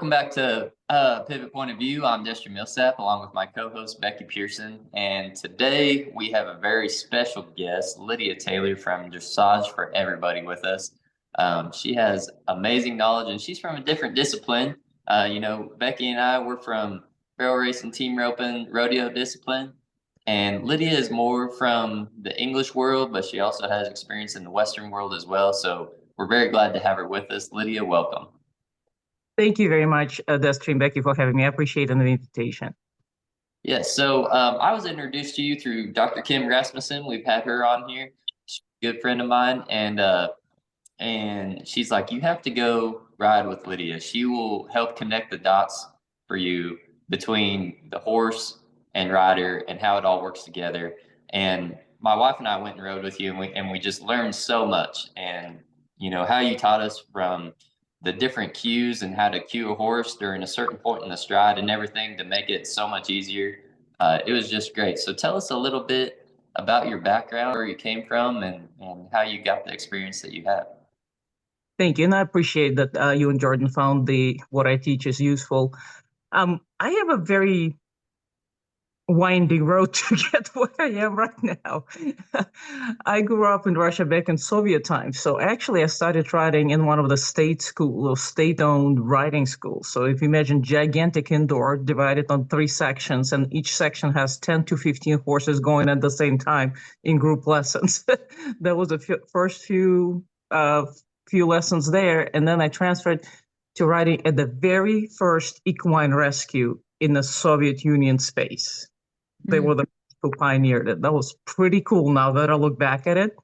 welcome back to Pivot Point of View. I'm Destry Millsap along with my co-host Becky Pearson, and today we have a very special guest, Lidia Taylor from Dressage for Everybody with us. She has amazing knowledge, and she's from a different discipline. Becky and I, we're from barrel racing, team roping, rodeo discipline, and Lidia is more from the English world, but she also has experience in the Western world as well. So we're very glad to have her with us. Lidia, welcome. Thank you very much, Destry and Becky, for having me. I appreciate the invitation. Yes, so I was introduced to you through Dr. Kim Rasmussen. We've had her on here. She's a good friend of mine, and she's like, you have to go ride with Lidia. She will help connect the dots for you between the horse and rider and how it all works together. And my wife and I went and rode with you, and we just learned so much. And you know how you taught us from the different cues and how to cue a horse during a certain point in the stride and everything to make it so much easier. It was just great. So tell us a little bit about your background, where you came from, and how you got the experience that you have. Thank you, and I appreciate that you and Jordan found what I teach is useful. I have a very winding road to get where I am right now. I grew up in Russia back in Soviet times. So actually I started riding in one of the state schools or state-owned riding schools. So if you imagine gigantic indoor divided on 3 sections, and each section has 10 to 15 horses going at the same time in group lessons. That was the first few lessons there. And then I transferred to riding at the very first equine rescue in the Soviet Union space. They were the who pioneered it. That was pretty cool now that I look back at it.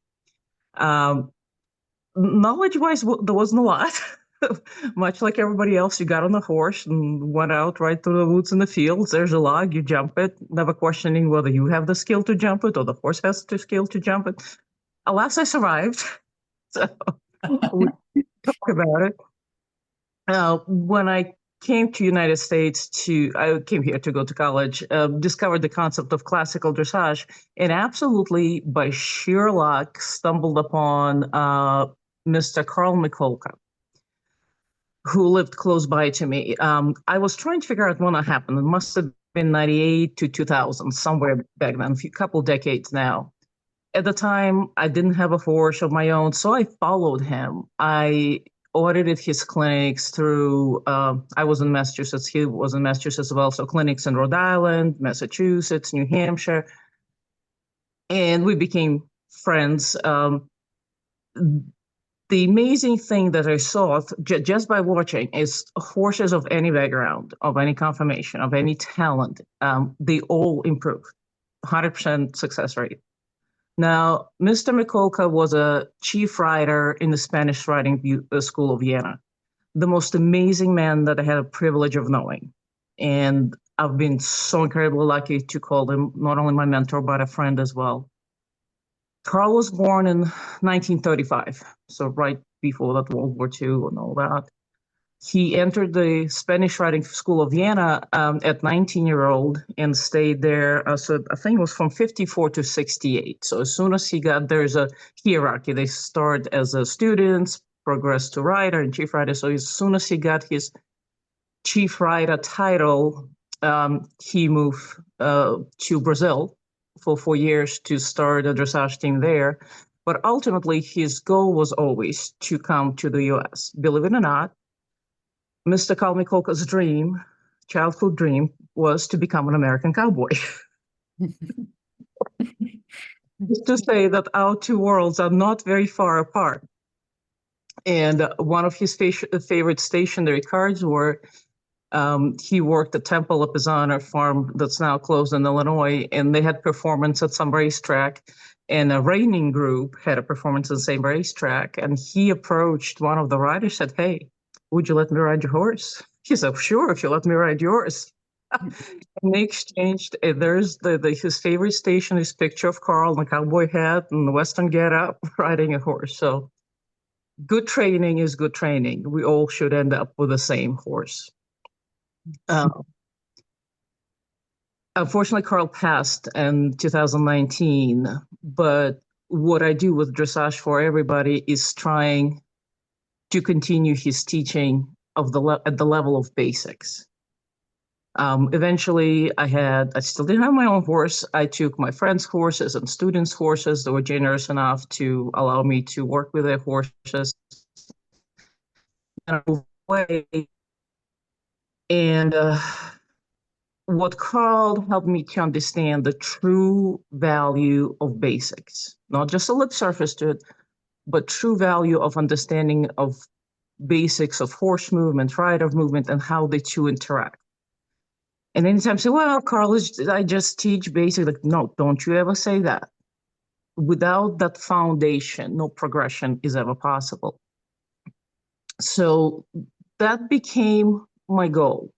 Knowledge-wise, there wasn't a lot. Much like everybody else, you got on the horse and went out right through the woods and the fields. There's a log, you jump it, never questioning whether you have the skill to jump it or the horse has the skill to jump it. Alas, I survived. So we talk about it. When I came to United States I came here to go to college, discovered the concept of classical dressage, and absolutely by sheer luck stumbled upon Mr. Carl Mikulka, who lived close by to me. I was trying to figure out when that happened. It must have been 98 to 2000, somewhere back then, a couple decades now. At the time, I didn't have a horse of my own, so I followed him. I audited his clinics through, I was in Massachusetts, he was in Massachusetts as well, so clinics in Rhode Island, Massachusetts, New Hampshire, and we became friends. The amazing thing that I saw just by watching is horses of any background, of any conformation, of any talent, they all improved, 100% success rate. Now, Mr. Mikulka was a chief rider in the Spanish riding school of Vienna, the most amazing man that I had a privilege of knowing. And I've been so incredibly lucky to call him not only my mentor, but a friend as well. Carl was born in 1935, so right before that World War II and all that. He entered the Spanish riding school of Vienna at 19-year-old and stayed there. So I think it was from 54 to 68. So as soon as he got, there's a hierarchy. They start as students, progress to rider and chief rider. So as soon as he got his chief rider title, he moved to Brazil for 4 years to start a dressage team there. But ultimately, his goal was always to come to the US. Believe it or not, Mr. Carl Mikulka's dream, childhood dream, was to become an American cowboy. Just to say that our two worlds are not very far apart. And one of his favorite stationery cards were, he worked at Temple of Pisana farm that's now closed in Illinois, and they had performance at some racetrack, and a reining group had a performance at the same racetrack, and he approached one of the riders, said, "Hey, would you let me ride your horse?" He said, "Sure, if you let me ride yours." And they exchanged. There's his favorite station, his picture of Carl in a cowboy hat and the Western getup riding a horse. So good training is good training. We all should end up with the same horse. Unfortunately, Carl passed in 2019, but what I do with Dressage for Everybody is trying to continue his teaching at the level of basics. Eventually, I still didn't have my own horse. I took my friends' horses and students' horses that were generous enough to allow me to work with their horses. And I moved away. And what Carl helped me to understand the true value of basics, not just a lip surface to it, but true value of understanding of basics of horse movement, rider movement, and how the two interact. And anytime I say, well, Carl, I just teach basic, like, no, don't you ever say that. Without that foundation, no progression is ever possible. So that became my goal.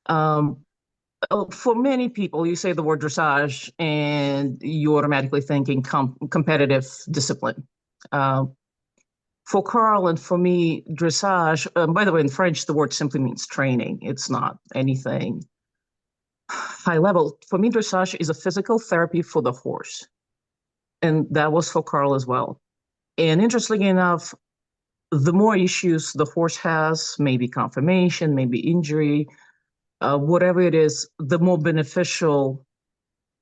For many people, you say the word dressage and you automatically thinking competitive discipline. For Carl and for me, dressage, by the way, in French, the word simply means training. It's not anything high level. For me, dressage is a physical therapy for the horse. And that was for Carl as well. And interestingly enough, the more issues the horse has, maybe conformation, maybe injury, whatever it is, the more beneficial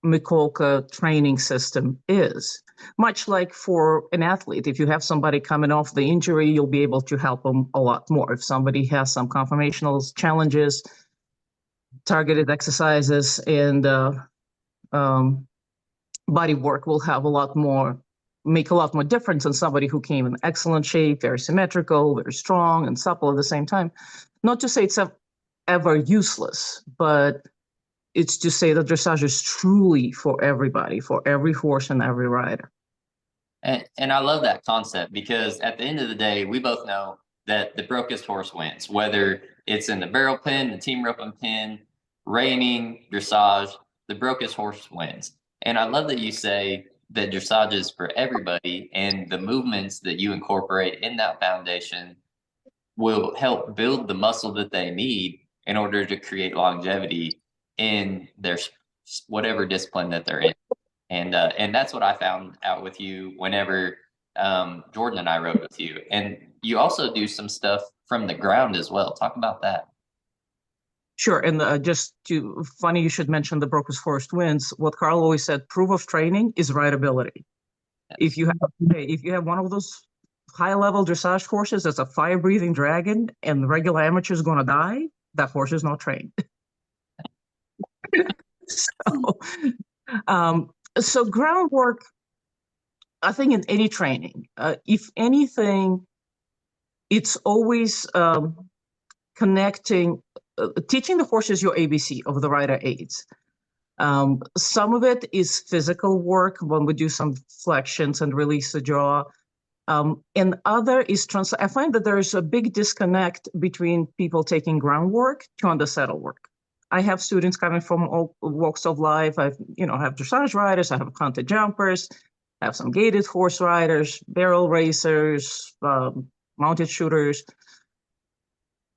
Mikolka training system is. Much like for an athlete, if you have somebody coming off the injury, you'll be able to help them a lot more. If somebody has some conformational challenges, targeted exercises and body work will have make a lot more difference than somebody who came in excellent shape, very symmetrical, very strong and supple at the same time. Not to say it's ever useless, but it's to say that dressage is truly for everybody, for every horse and every rider. And I love that concept because at the end of the day, we both know that the brokest horse wins, whether it's in the barrel pen, the team roping pen, reining, dressage, the brokest horse wins. And I love that you say that dressage is for everybody and the movements that you incorporate in that foundation will help build the muscle that they need in order to create longevity in their whatever discipline that they're in. And that's what I found out with you whenever Jordan and I rode with you. And you also do some stuff from the ground as well. Talk about that. Sure, and funny you should mention the brokest horse wins. What Carl always said, proof of training is rideability. Yes. If you have one of those high-level dressage horses that's a fire-breathing dragon and the regular amateur is going to die, that horse is not trained. So groundwork, I think in any training, if anything, it's always connecting, teaching the horses your ABC of the rider aids. Some of it is physical work when we do some flexions and release the jaw. And other is I find that there's a big disconnect between people taking groundwork to on the saddle work. I have students coming from all walks of life. I have dressage riders, I have hunted jumpers, I have some gaited horse riders, barrel racers, mounted shooters.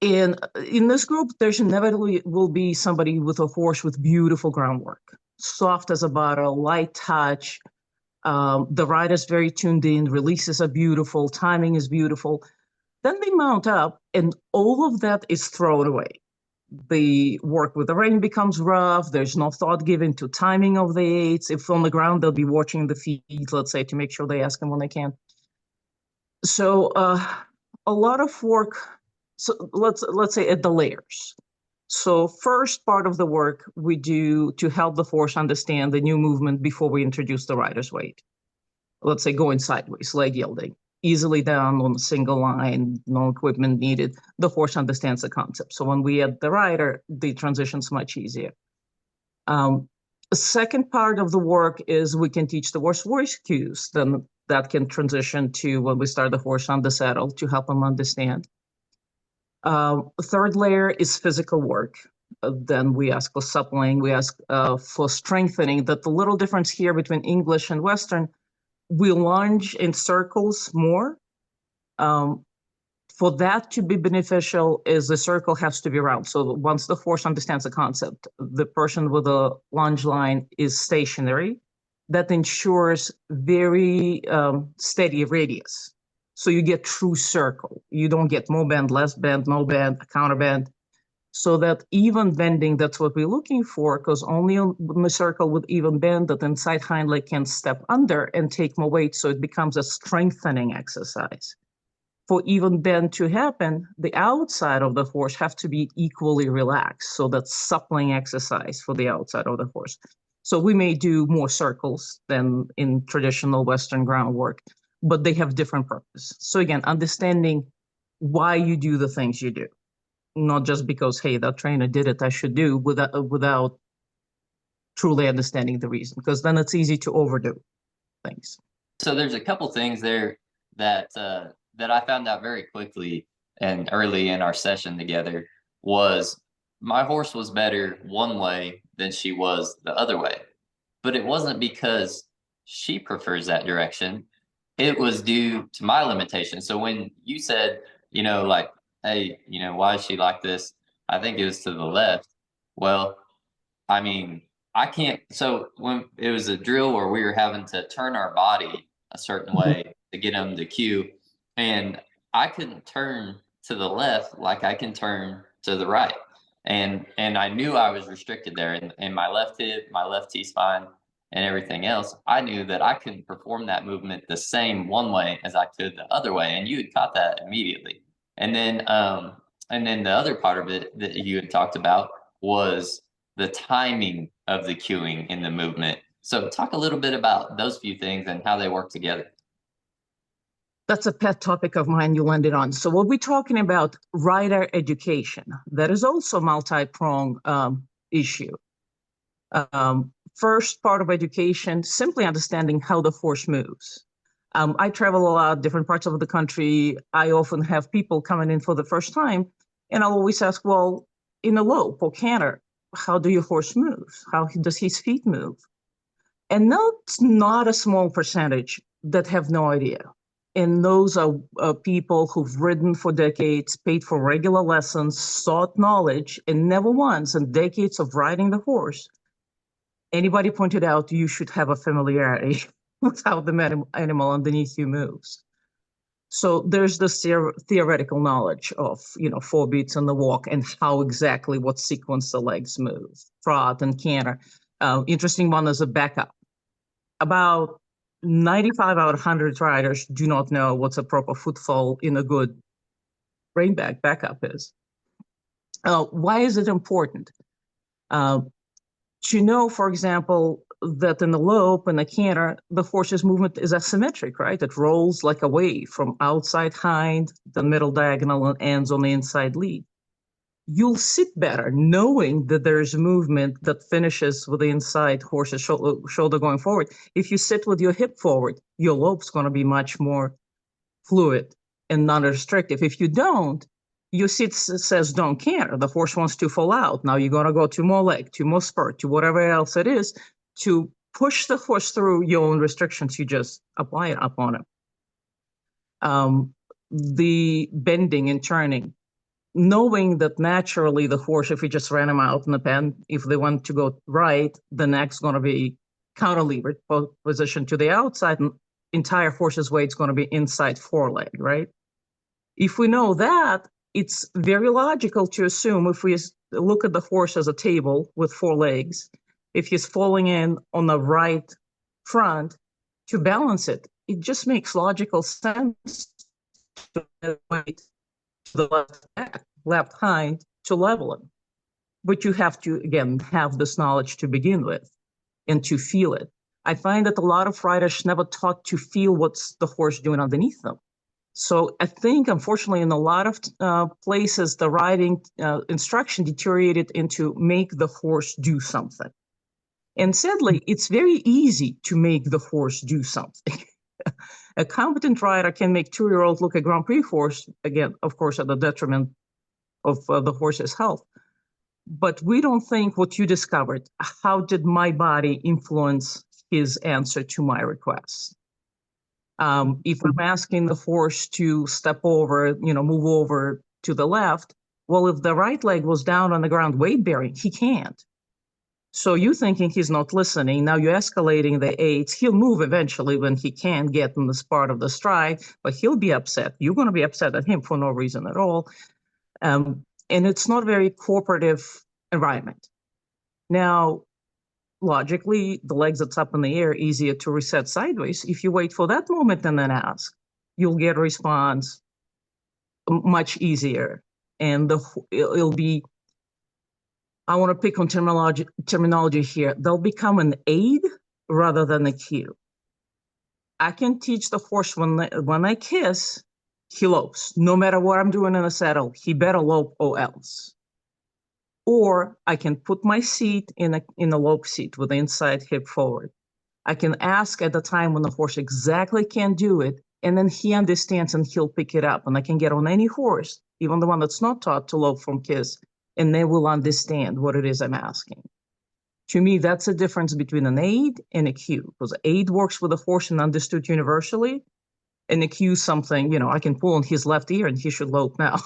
And in this group, there's inevitably will be somebody with a horse with beautiful groundwork, soft as a bottle, light touch. The rider's very tuned in, releases are beautiful, timing is beautiful. Then they mount up and all of that is thrown away. The work with the rein becomes rough. There's no thought given to timing of the aids. If on the ground, they'll be watching the feet, let's say, to make sure they ask them when they can. So a lot of work. So let's say at the layers. So first part of the work we do to help the horse understand the new movement before we introduce the rider's weight. Let's say going sideways, leg yielding, easily down on a single line, no equipment needed. The horse understands the concept. So when we add the rider, the transition's much easier. The second part of the work is we can teach the horse voice cues. Then that can transition to when we start the horse on the saddle to help them understand. Third layer is physical work. Then we ask for suppling, we ask for strengthening. That the little difference here between English and Western, we lunge in circles more. For that to be beneficial is the circle has to be round. So once the horse understands the concept, the person with a lunge line is stationary. That ensures very steady radius. So you get true circle. You don't get more bend, less bend, no bend, a counter bend. So that even bending, that's what we're looking for, because only in the circle with even bend that inside hind leg can step under and take more weight. So it becomes a strengthening exercise. For even bend to happen, the outside of the horse have to be equally relaxed. So that's suppling exercise for the outside of the horse. So we may do more circles than in traditional Western groundwork, but they have different purpose. So again, understanding why you do the things you do, not just because, hey, that trainer did it, I should do, without truly understanding the reason, because then it's easy to overdo things. So there's a couple things there that that I found out very quickly and early in our session together. Was my horse was better one way than she was the other way, but it wasn't because she prefers that direction. It was due to my limitation. So when you said, like, hey, why is she like this? I think it was to the left. Well, I mean, I can't. So when it was a drill where we were having to turn our body a certain way to get them to cue, and I couldn't turn to the left like I can turn to the right, and I knew I was restricted there in my left hip, my left T spine, and everything else. I knew that I couldn't perform that movement the same one way as I could the other way, and you had caught that immediately. And then the other part of it that you had talked about was the timing of the cueing in the movement. So talk a little bit about those few things and how they work together. That's a pet topic of mine you landed on. So what we're talking about, rider education, that is also a multi-pronged issue. First part of education, simply understanding how the horse moves. I travel a lot, different parts of the country. I often have people coming in for the first time, and I'll always ask, well, in a lope or canter, how do your horse move? How does his feet move? And that's not a small percentage that have no idea. And those are people who've ridden for decades, paid for regular lessons, sought knowledge, and never once in decades of riding the horse, anybody pointed out you should have a familiarity with how the animal underneath you moves. So there's this theoretical knowledge of, 4 beats in the walk and how exactly what sequence the legs move, trot and canter. Interesting one is a backup. About 95 out of 100 riders do not know what's a proper footfall in a good reinback backup is. Why is it important? To know, for example, that in the lope and the canter, the horse's movement is asymmetric, right? It rolls like a wave from outside hind, the middle diagonal, and ends on the inside lead. You'll sit better knowing that there's movement that finishes with the inside horse's shoulder going forward. If you sit with your hip forward, your lope's going to be much more fluid and non-restrictive. If you don't, your seat says don't canter. The horse wants to fall out. Now you're going to go to more leg, to more spurt, to whatever else it is to push the horse through your own restrictions you just apply it upon him. The bending and turning, knowing that naturally the horse, if we just ran them out in the pen, if they want to go right, the neck's going to be counter-levered, position to the outside, and entire horse's weight's going to be inside foreleg, right? If we know that, it's very logical to assume if we look at the horse as a table with 4 legs, if he's falling in on the right front to balance it, it just makes logical sense to weight the left back, left hind to level him. But you have to, again, have this knowledge to begin with and to feel it. I find that a lot of riders never taught to feel what's the horse doing underneath them. So I think, unfortunately, in a lot of places, the riding instruction deteriorated into make the horse do something. And sadly, it's very easy to make the horse do something. A competent rider can make 2-year-old look a Grand Prix horse, again, of course, at the detriment of the horse's health. But we don't think what you discovered, how did my body influence his answer to my request? If I'm asking the horse to step over, move over to the left, well, if the right leg was down on the ground weight bearing, he can't. So you thinking he's not listening. Now you're escalating the aids. He'll move eventually when he can get in this part of the stride, but he'll be upset. You're going to be upset at him for no reason at all. And it's not a very cooperative environment. Now, logically, the legs that's up in the air, easier to reset sideways. If you wait for that moment and then ask, you'll get a response much easier. And it'll be, I want to pick on terminology here. They'll become an aid rather than a cue. I can teach the horse when I kiss, he lopes. No matter what I'm doing in the saddle, he better lope or else. Or I can put my seat in a lope seat with the inside hip forward. I can ask at the time when the horse exactly can do it, and then he understands and he'll pick it up. And I can get on any horse, even the one that's not taught to lope from kiss, and they will understand what it is I'm asking. To me, that's a difference between an aid and a cue, because aid works with a horse and understood universally, and a cue something, I can pull on his left ear and he should lope now.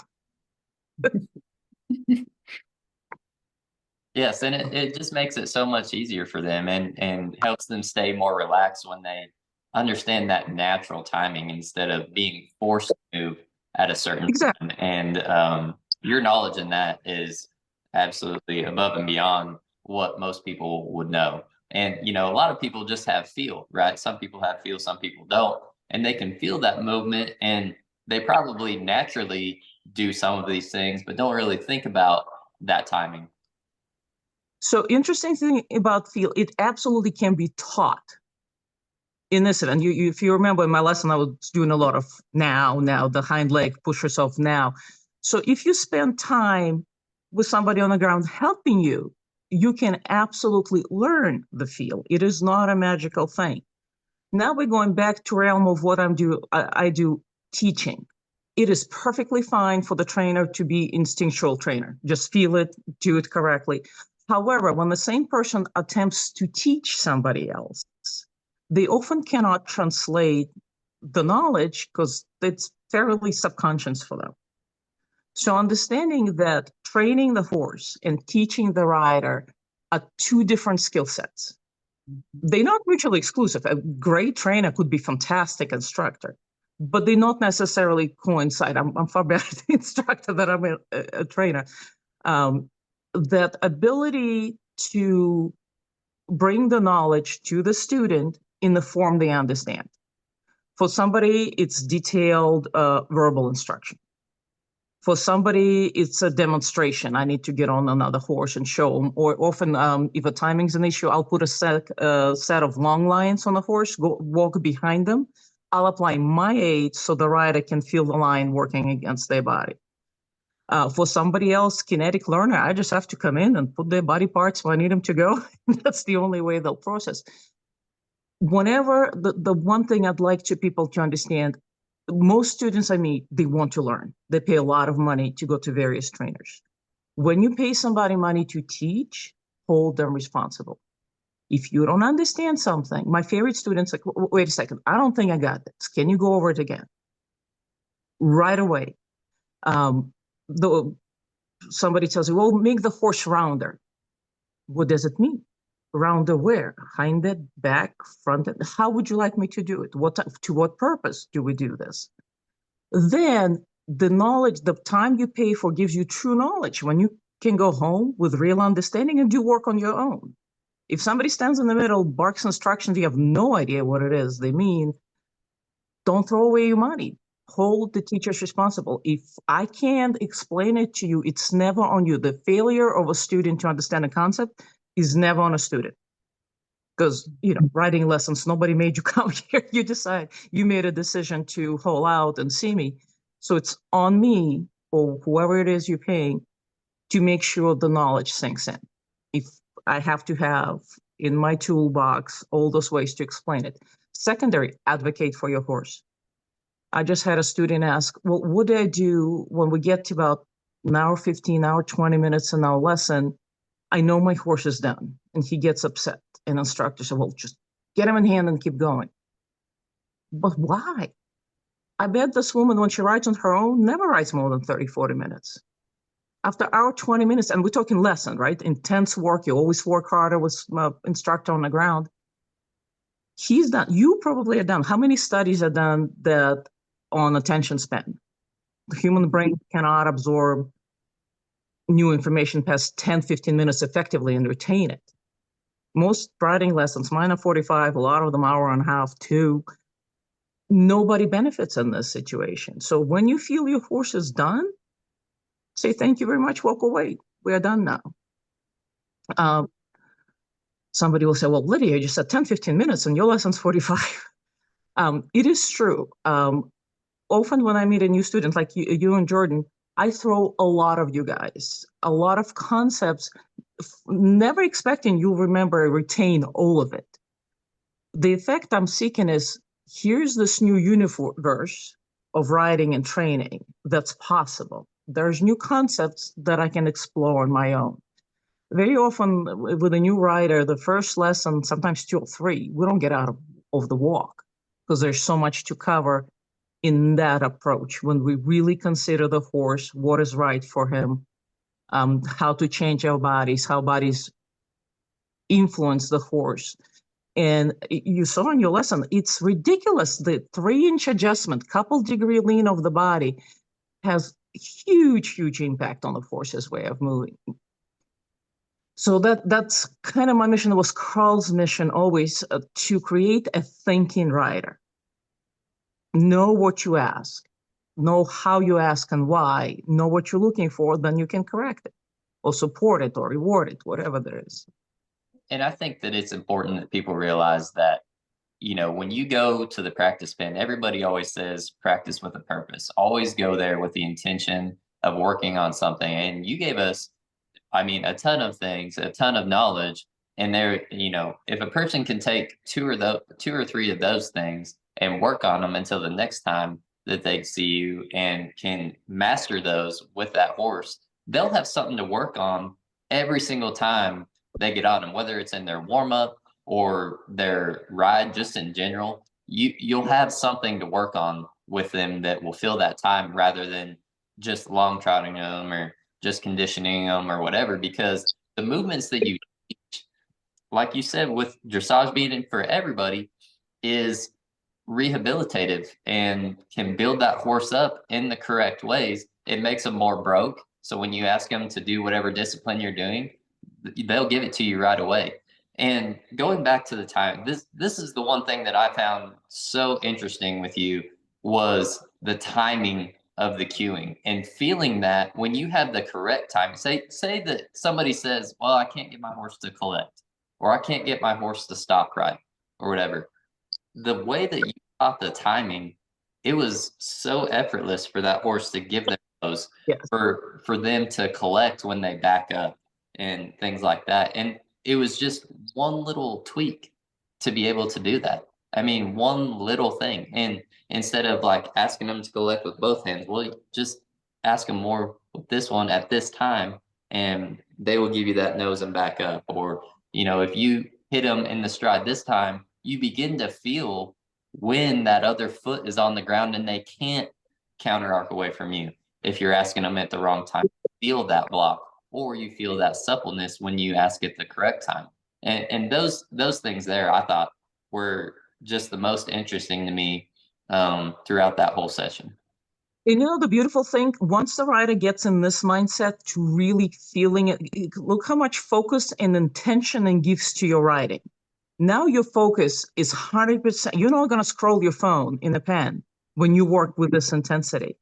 Yes, and it just makes it so much easier for them and helps them stay more relaxed when they understand that natural timing instead of being forced to move at a certain Exactly. time. And your knowledge in that is absolutely above and beyond what most people would know. And a lot of people just have feel, right? Some people have feel, some people don't, and they can feel that movement, and they probably naturally do some of these things, but don't really think about that timing. So interesting thing about feel, it absolutely can be taught in this event. If you remember in my lesson, I was doing a lot of now, the hind leg, push yourself now. So if you spend time with somebody on the ground helping you, you can absolutely learn the feel. It is not a magical thing. Now we're going back to realm of what I do teaching. It is perfectly fine for the trainer to be instinctual trainer. Just feel it, do it correctly. However, when the same person attempts to teach somebody else, they often cannot translate the knowledge because it's fairly subconscious for them. So understanding that training the horse and teaching the rider are two different skill sets. They're not mutually exclusive. A great trainer could be a fantastic instructor, but they not necessarily coincide. I'm far better the instructor than I'm a trainer. That ability to bring the knowledge to the student in the form they understand. For somebody, it's detailed verbal instruction. For somebody, it's a demonstration. I need to get on another horse and show them. Or often, if a timing's an issue, I'll put a set of long lines on the horse, walk behind them. I'll apply my aid so the rider can feel the line working against their body. For somebody else, kinetic learner, I just have to come in and put their body parts where I need them to go. That's the only way they'll process. Whenever the one thing I'd like to people to understand, most students I meet, they want to learn. They pay a lot of money to go to various trainers. When you pay somebody money to teach, hold them responsible. If you don't understand something, my favorite students like, wait a second, I don't think I got this. Can you go over it again? Right away. Somebody tells you, well, make the horse rounder. What does it mean? Rounder where? Hind, back, front? How would you like me to do it? To what purpose do we do this? Then the knowledge, the time you pay for gives you true knowledge when you can go home with real understanding and do work on your own. If somebody stands in the middle, barks instructions, you have no idea what it is they mean, don't throw away your money. Hold the teachers responsible. If I can't explain it to you, it's never on you. The failure of a student to understand a concept is never on a student. Because, writing lessons, nobody made you come here. You decide, you made a decision to hole out and see me. So it's on me or whoever it is you're paying to make sure the knowledge sinks in. If I have to have in my toolbox all those ways to explain it. Secondary, advocate for your horse. I just had a student ask, well, what do I do when we get to about an hour 15, hour 20 minutes in our lesson? I know my horse is done. And he gets upset. And instructor said, well, just get him in hand and keep going. But why? I bet this woman, when she rides on her own, never rides more than 30, 40 minutes. After our 20 minutes, and we're talking lesson, right? Intense work. You always work harder with instructor on the ground. He's done. You probably are done. How many studies are done that on attention span? The human brain cannot absorb new information past 10, 15 minutes effectively and retain it. Most riding lessons, mine are 45, a lot of them hour and a half, 2. Nobody benefits in this situation. So when you feel your horse is done, say, thank you very much, walk away. We are done now. Somebody will say, well, Lydia, you just said 10, 15 minutes and your lesson's 45. It is true. Often when I meet a new student like you and Jordan, I throw a lot of you guys, a lot of concepts, never expecting you'll remember and retain all of it. The effect I'm seeking is, here's this new universe of riding and training that's possible. There's new concepts that I can explore on my own. Very often with a new rider, the first lesson, sometimes 2 or 3, we don't get out of the walk because there's so much to cover in that approach when we really consider the horse, what is right for him, how to change our bodies, how bodies influence the horse. And you saw in your lesson, it's ridiculous. The 3-inch adjustment, couple degree lean of the body has huge, huge impact on the horse's way of moving. So that's kind of my mission. It was Carl's mission always, to create a thinking rider. Know what you ask, know how you ask and why, know what you're looking for, then you can correct it or support it or reward it, whatever there is. And I think that it's important that people realize that, when you go to the practice pen, everybody always says practice with a purpose. Always go there with the intention of working on something. And you gave us, a ton of things, a ton of knowledge. And there, if a person can take 2 or 3 of those things and work on them until the next time that they see you and can master those with that horse, they'll have something to work on every single time they get on them, whether it's in their warm up or their ride, just in general. You'll have something to work on with them that will fill that time rather than just long trotting them or just conditioning them or whatever, because the movements that you teach, like you said, with dressage being for everybody, is rehabilitative and can build that horse up in the correct ways. It makes them more broke. So when you ask them to do whatever discipline you're doing, they'll give it to you right away. And going back to the time, this is the one thing that I found so interesting with you, was the timing of the cueing and feeling that when you have the correct time, say that somebody says, well, I can't get my horse to collect, or I can't get my horse to stop right, or whatever. The way that you taught the timing, it was so effortless for that horse to give them those, Yes. for them to collect when they back up and things like that. And it was just one little tweak to be able to do that. One little thing. And instead of like asking them to collect with both hands, well, just ask them more with this one at this time, and they will give you that nose and back up. Or, if you hit them in the stride this time, you begin to feel when that other foot is on the ground and they can't counter arc away from you. If you're asking them at the wrong time, feel that block, or you feel that suppleness when you ask at the correct time. And those things there, I thought, were just the most interesting to me throughout that whole session. The beautiful thing, once the rider gets in this mindset to really feeling it, look how much focus and intention it gives to your riding. Now your focus is 100%. You're not going to scroll your phone in the pen when you work with this intensity.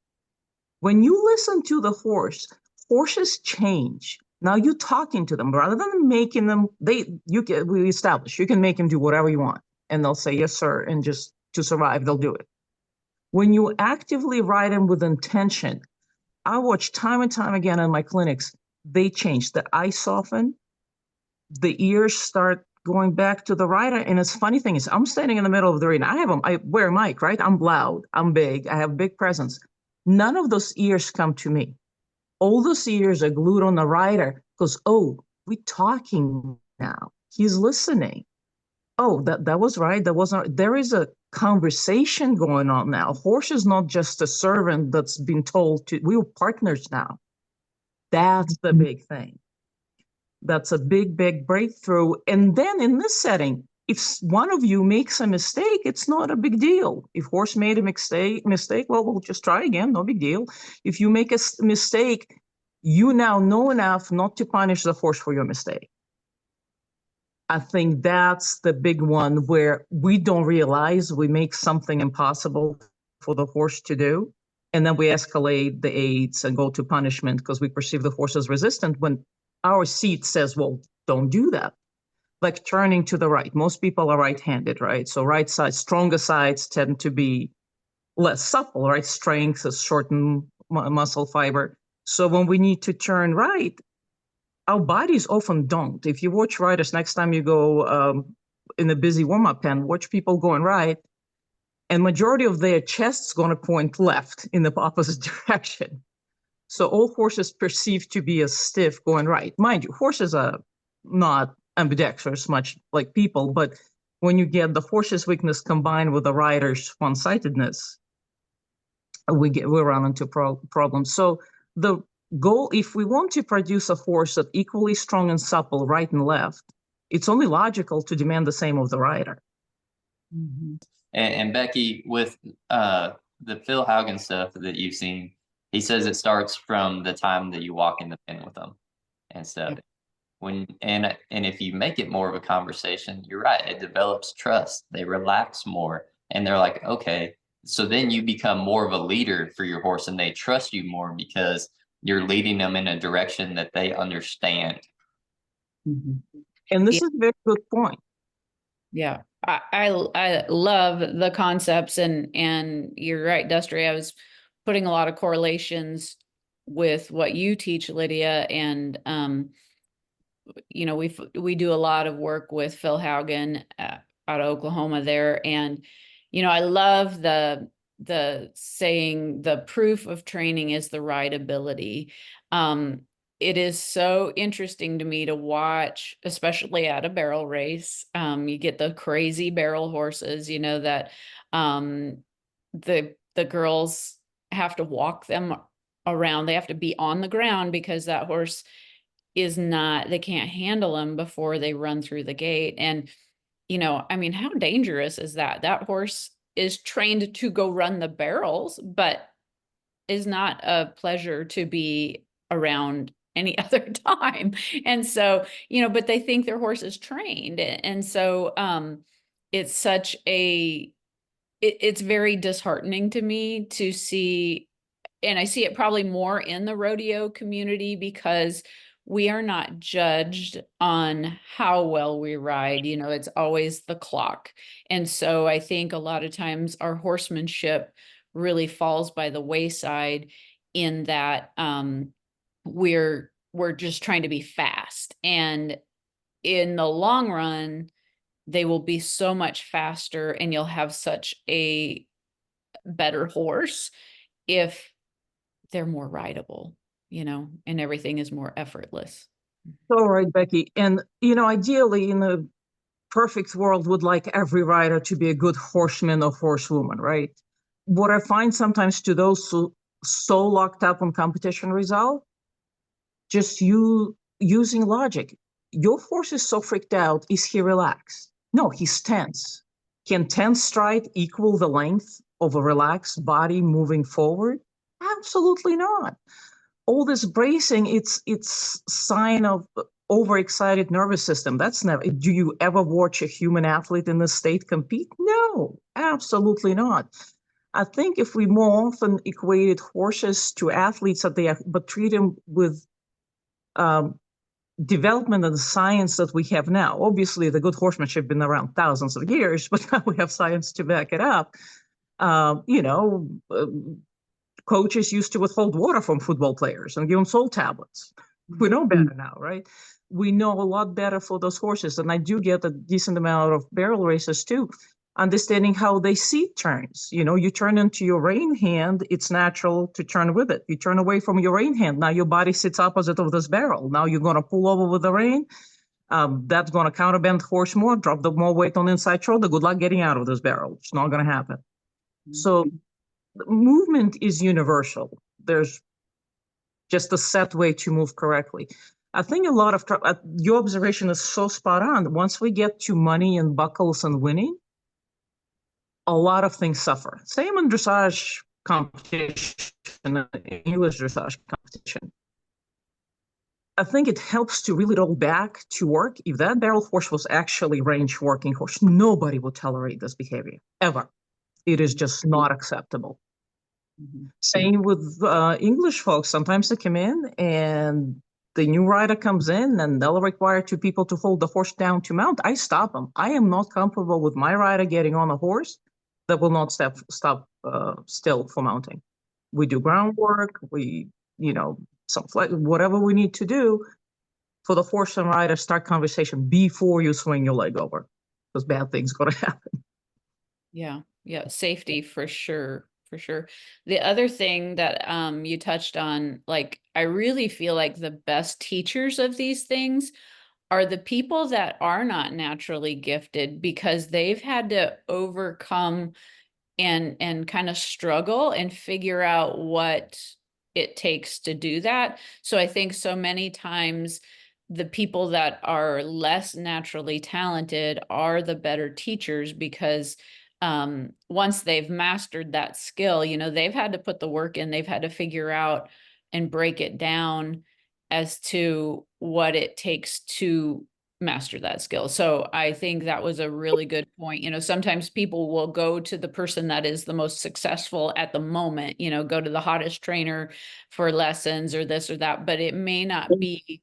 When you listen to the horse, horses change. Now you're talking to them rather than making them. We establish you can make them do whatever you want, and they'll say yes, sir, and just to survive, they'll do it. When you actively ride them with intention, I watch time and time again in my clinics. They change. The eyes soften, the ears start going back to the rider. And it's funny thing is, I'm standing in the middle of the arena. I wear a mic, right? I'm loud, I'm big, I have big presence. None of those ears come to me. All those ears are glued on the rider because, oh, we're talking now. He's listening. Oh, that was right. That wasn't. There is a conversation going on now. Horse is not just a servant that's been told to. We are partners now. That's the big thing. That's a big, big breakthrough. And then in this setting, if one of you makes a mistake, it's not a big deal. If horse made a mistake, well, we'll just try again, no big deal. If you make a mistake, you now know enough not to punish the horse for your mistake. I think that's the big one where we don't realize we make something impossible for the horse to do. And then we escalate the aids and go to punishment because we perceive the horse as resistant when our seat says, well, don't do that. Like turning to the right. Most people are right-handed, right? So right side, stronger sides tend to be less supple, right? Strength is shortened muscle fiber. So when we need to turn right, our bodies often don't. If you watch riders, next time you go in a busy warm-up pen, watch people going right, and majority of their chest's going to point left in the opposite direction. So all horses perceive to be as stiff going right. Mind you, horses are not ambidextrous, much like people, but when you get the horse's weakness combined with the rider's one-sidedness, we run into problems. So the goal, if we want to produce a horse that's equally strong and supple right and left, it's only logical to demand the same of the rider. Mm-hmm. And Becky, with the Phil Haugen stuff that you've seen, he says it starts from the time that you walk in the pen with them and stuff. And if you make it more of a conversation, you're right, it develops trust. They relax more and they're like, okay, so then you become more of a leader for your horse and they trust you more because you're leading them in a direction that they understand. Mm-hmm. And this is a very good point. Yeah, I love the concepts and you're right, Dustry. I was putting a lot of correlations with what you teach, Lydia, and you know, we do a lot of work with Phil Haugen out of Oklahoma there, and you know, I love the saying the proof of training is the right ability. It is so interesting to me to watch, especially at a barrel race. You get the crazy barrel horses, you know, that the girls have to walk them around. They have to be on the ground because that horse is not, they can't handle them before they run through the gate. And, you know, I mean, how dangerous is that? That horse is trained to go run the barrels, but is not a pleasure to be around any other time. And so, you know, but they think their horse is trained. And so it's such a, it's very disheartening to me to see, and I see it probably more in the rodeo community because we are not judged on how well we ride. You know, it's always the clock. And so I think a lot of times our horsemanship really falls by the wayside in that we're just trying to be fast. And in the long run, they will be so much faster and you'll have such a better horse if they're more rideable, you know, and everything is more effortless. So right, Becky. And, you know, ideally in a perfect world would like every rider to be a good horseman or horsewoman, right? What I find sometimes to those so locked up on competition result, just you using logic. Your horse is so freaked out, is he relaxed? No, he's tense. Can tense stride equal the length of a relaxed body moving forward? Absolutely not. All this bracing, it's sign of overexcited nervous system. That's never. Do you ever watch a human athlete in this state compete? No, absolutely not. I think if we more often equated horses to athletes, but treat them with development and science that we have now. Obviously, the good horsemanship been around thousands of years, but now we have science to back it up. You know. Coaches used to withhold water from football players and give them salt tablets. We know better now, right? We know a lot better for those horses. And I do get a decent amount of barrel races too, understanding how they see turns. You know, you turn into your rein hand, it's natural to turn with it. You turn away from your rein hand, now your body sits opposite of this barrel. Now you're going to pull over with the rein. That's going to counterbend horse more, drop the more weight on the inside shoulder. Good luck getting out of this barrel. It's not going to happen. So movement is universal. There's just a set way to move correctly. I think a lot of your observation is so spot on. Once we get to money and buckles and winning, a lot of things suffer. Same in dressage competition, English dressage competition. I think it helps to really roll back to work. If that barrel horse was actually range working horse, nobody would tolerate this behavior, ever. It is just not acceptable. Mhm. Same with English folks. Sometimes they come in and the new rider comes in and they'll require two people to hold the horse down to mount. I stop them. I am not comfortable with my rider getting on a horse that will not stop still for mounting. We do groundwork, some whatever we need to do for the horse and rider, start conversation before you swing your leg over, because bad things gonna happen. Yeah, safety for sure, for sure. The other thing that you touched on, like, I really feel like the best teachers of these things are the people that are not naturally gifted, because they've had to overcome and kind of struggle and figure out what it takes to do that. So I think so many times the people that are less naturally talented are the better teachers, because once they've mastered that skill, they've had to put the work in, they've had to figure out and break it down as to what it takes to master that skill. So I think that was a really good point. Sometimes people will go to the person that is the most successful at the moment, go to the hottest trainer for lessons or this or that, but it may not be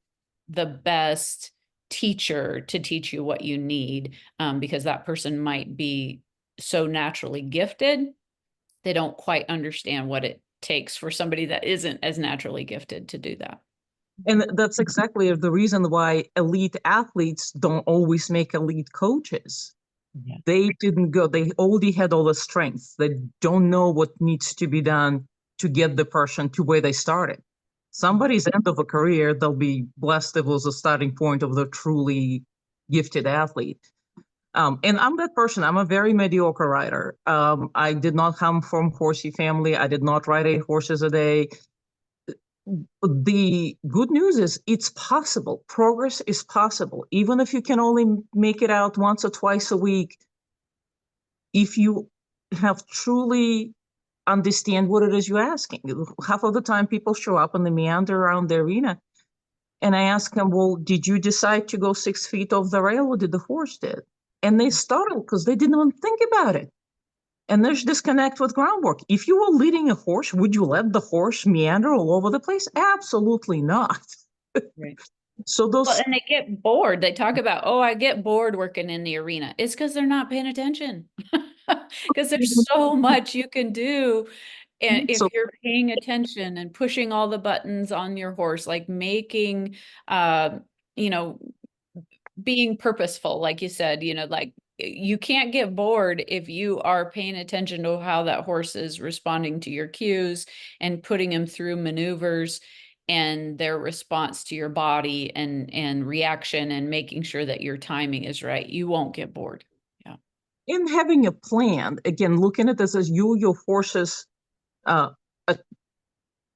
the best teacher to teach you what you need, because that person might be so naturally gifted, they don't quite understand what it takes for somebody that isn't as naturally gifted to do that. And that's exactly the reason why elite athletes don't always make elite coaches. Yeah. They already had all the strengths. They don't know what needs to be done to get the person to where they started. Somebody's end of a career, they'll be blessed if it was a starting point of the truly gifted athlete. And I'm that person. I'm a very mediocre rider. I did not come from horsey family. I did not ride 8 horses a day. The good news is it's possible. Progress is possible. Even if you can only make it out once or twice a week, if you have truly understand what it is you're asking. Half of the time people show up and they meander around the arena. And I ask them, well, did you decide to go 6 feet off the rail or did the horse did? And they startled because they didn't even think about it. And there's disconnect with groundwork. If you were leading a horse, would you let the horse meander all over the place? Absolutely not. Right. So and they get bored. They talk about, oh, I get bored working in the arena. It's because they're not paying attention. Because there's so much you can do. And if you're paying attention and pushing all the buttons on your horse, like making, being purposeful, like you said, like you can't get bored if you are paying attention to how that horse is responding to your cues and putting him through maneuvers and their response to your body and reaction, and making sure that your timing is right. You won't get bored. Yeah. In having a plan, again, looking at this as your horse's a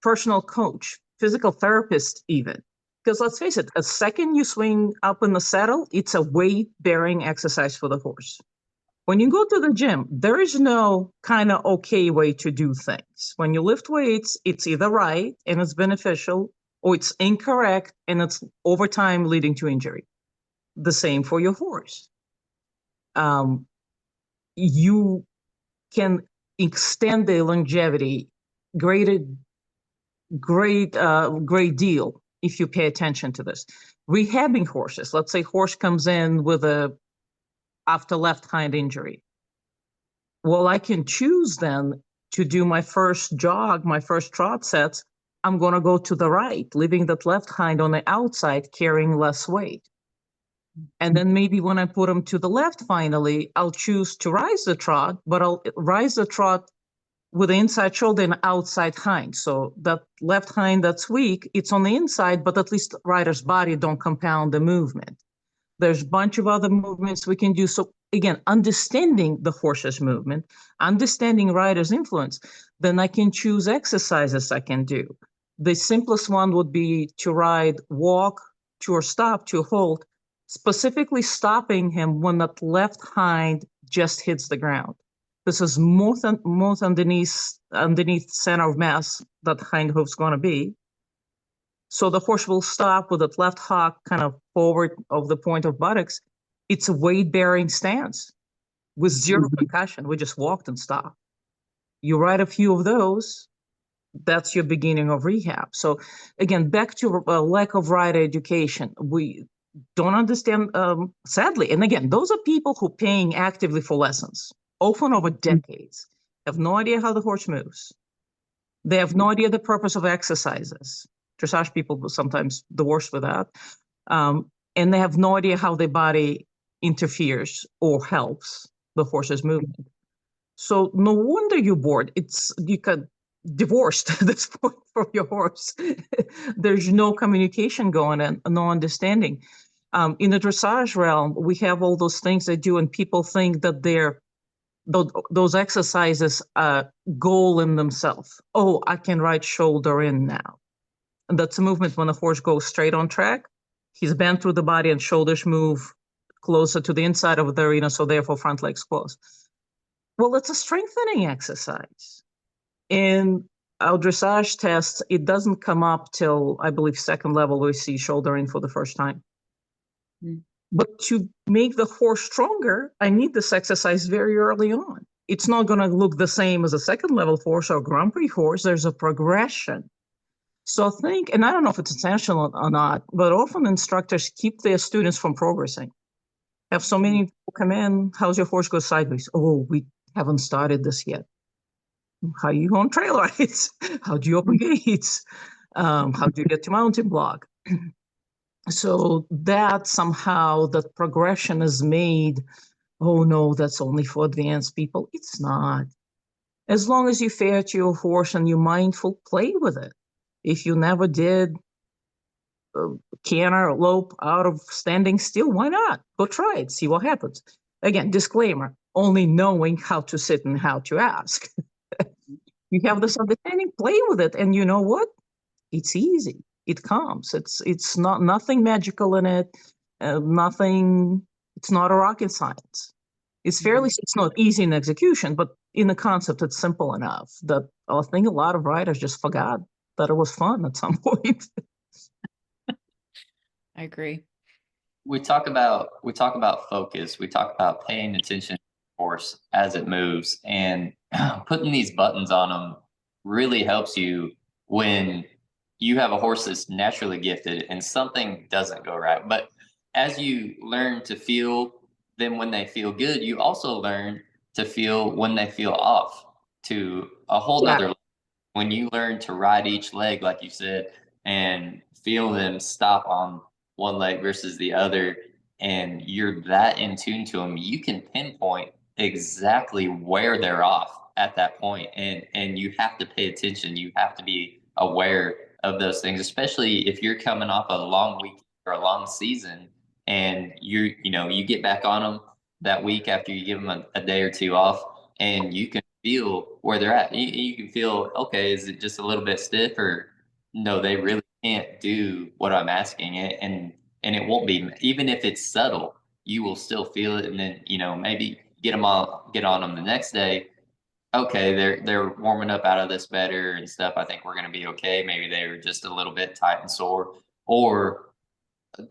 personal coach, physical therapist even. Because let's face it, a second you swing up in the saddle, it's a weight-bearing exercise for the horse. When you go to the gym, there is no kind of okay way to do things. When you lift weights, it's either right and it's beneficial, or it's incorrect and it's over time leading to injury. The same for your horse. You can extend the longevity great deal if you pay attention to this. Rehabbing horses, let's say horse comes in with after left hind injury. Well, I can choose then to do my first jog, my first trot sets. I'm going to go to the right, leaving that left hind on the outside, carrying less weight. And then maybe when I put them to the left, finally, I'll choose to rise the trot, but I'll rise the trot with the inside shoulder and outside hind. So that left hind that's weak, it's on the inside, but at least rider's body don't compound the movement. There's a bunch of other movements we can do. So again, understanding the horse's movement, understanding rider's influence, then I can choose exercises I can do. The simplest one would be to ride walk to or stop to hold, specifically stopping him when that left hind just hits the ground. This is most underneath center of mass that hind hoof's going to be. So the horse will stop with that left hock kind of forward of the point of buttocks. It's a weight-bearing stance with zero concussion. We just walked and stopped. You ride a few of those, that's your beginning of rehab. So again, back to lack of rider education. We don't understand, sadly. And again, those are people who are paying actively for lessons, often over decades, have no idea how the horse moves. They have no idea the purpose of exercises. Dressage people are sometimes the worst with that. And they have no idea how their body interferes or helps the horse's movement. So no wonder you're bored. You got divorced at this point from your horse. There's no communication going on, no understanding. In the dressage realm, we have all those things they do, and people think that those exercises are goal in themselves. Oh, I can ride shoulder in now. And that's a movement when the horse goes straight on track. He's bent through the body and shoulders move closer to the inside of the arena, so therefore front legs close. Well, it's a strengthening exercise. In our dressage tests, it doesn't come up till, I believe, second level, we see shoulder in for the first time. But to make the horse stronger, I need this exercise very early on. It's not going to look the same as a second level horse or Grand Prix horse. There's a progression. So think, and I don't know if it's intentional or not, but often instructors keep their students from progressing. Have so many people come in, how's your horse go sideways? Oh, we haven't started this yet. How you go on trail rides? How do you open gates? How do you get to mountain block? So that somehow that progression is made, oh no, that's only for advanced people. It's not. As long as you're fair to your horse and you're mindful, play with it. If you never did canter, lope out of standing still, why not? Go try it, see what happens. Again, disclaimer, only knowing how to sit and how to ask. You have this understanding, play with it, and you know what? It's easy. It comes. It's not nothing magical in it. Nothing. It's not a rocket science. It's not easy in execution, but in the concept, it's simple enough that I think a lot of riders just forgot that it was fun at some point. I agree. We talk about focus. We talk about paying attention to the horse as it moves, and putting these buttons on them really helps you when you have a horse that's naturally gifted and something doesn't go right. But as you learn to feel them when they feel good, you also learn to feel when they feel off to a whole nother level. When you learn to ride each leg, like you said, and feel them stop on one leg versus the other, and you're that in tune to them, you can pinpoint exactly where they're off at that point. And you have to pay attention. You have to be aware of those things, especially if you're coming off a long week or a long season, and you get back on them that week after you give them a day or two off, and you can feel where they're at. You can feel, okay, is it just a little bit stiff, or no, they really can't do what I'm asking it, and it won't be, even if it's subtle, you will still feel it. And then maybe get on them the next day. Okay, they're warming up out of this better and stuff. I think we're gonna be okay. Maybe they were just a little bit tight and sore, or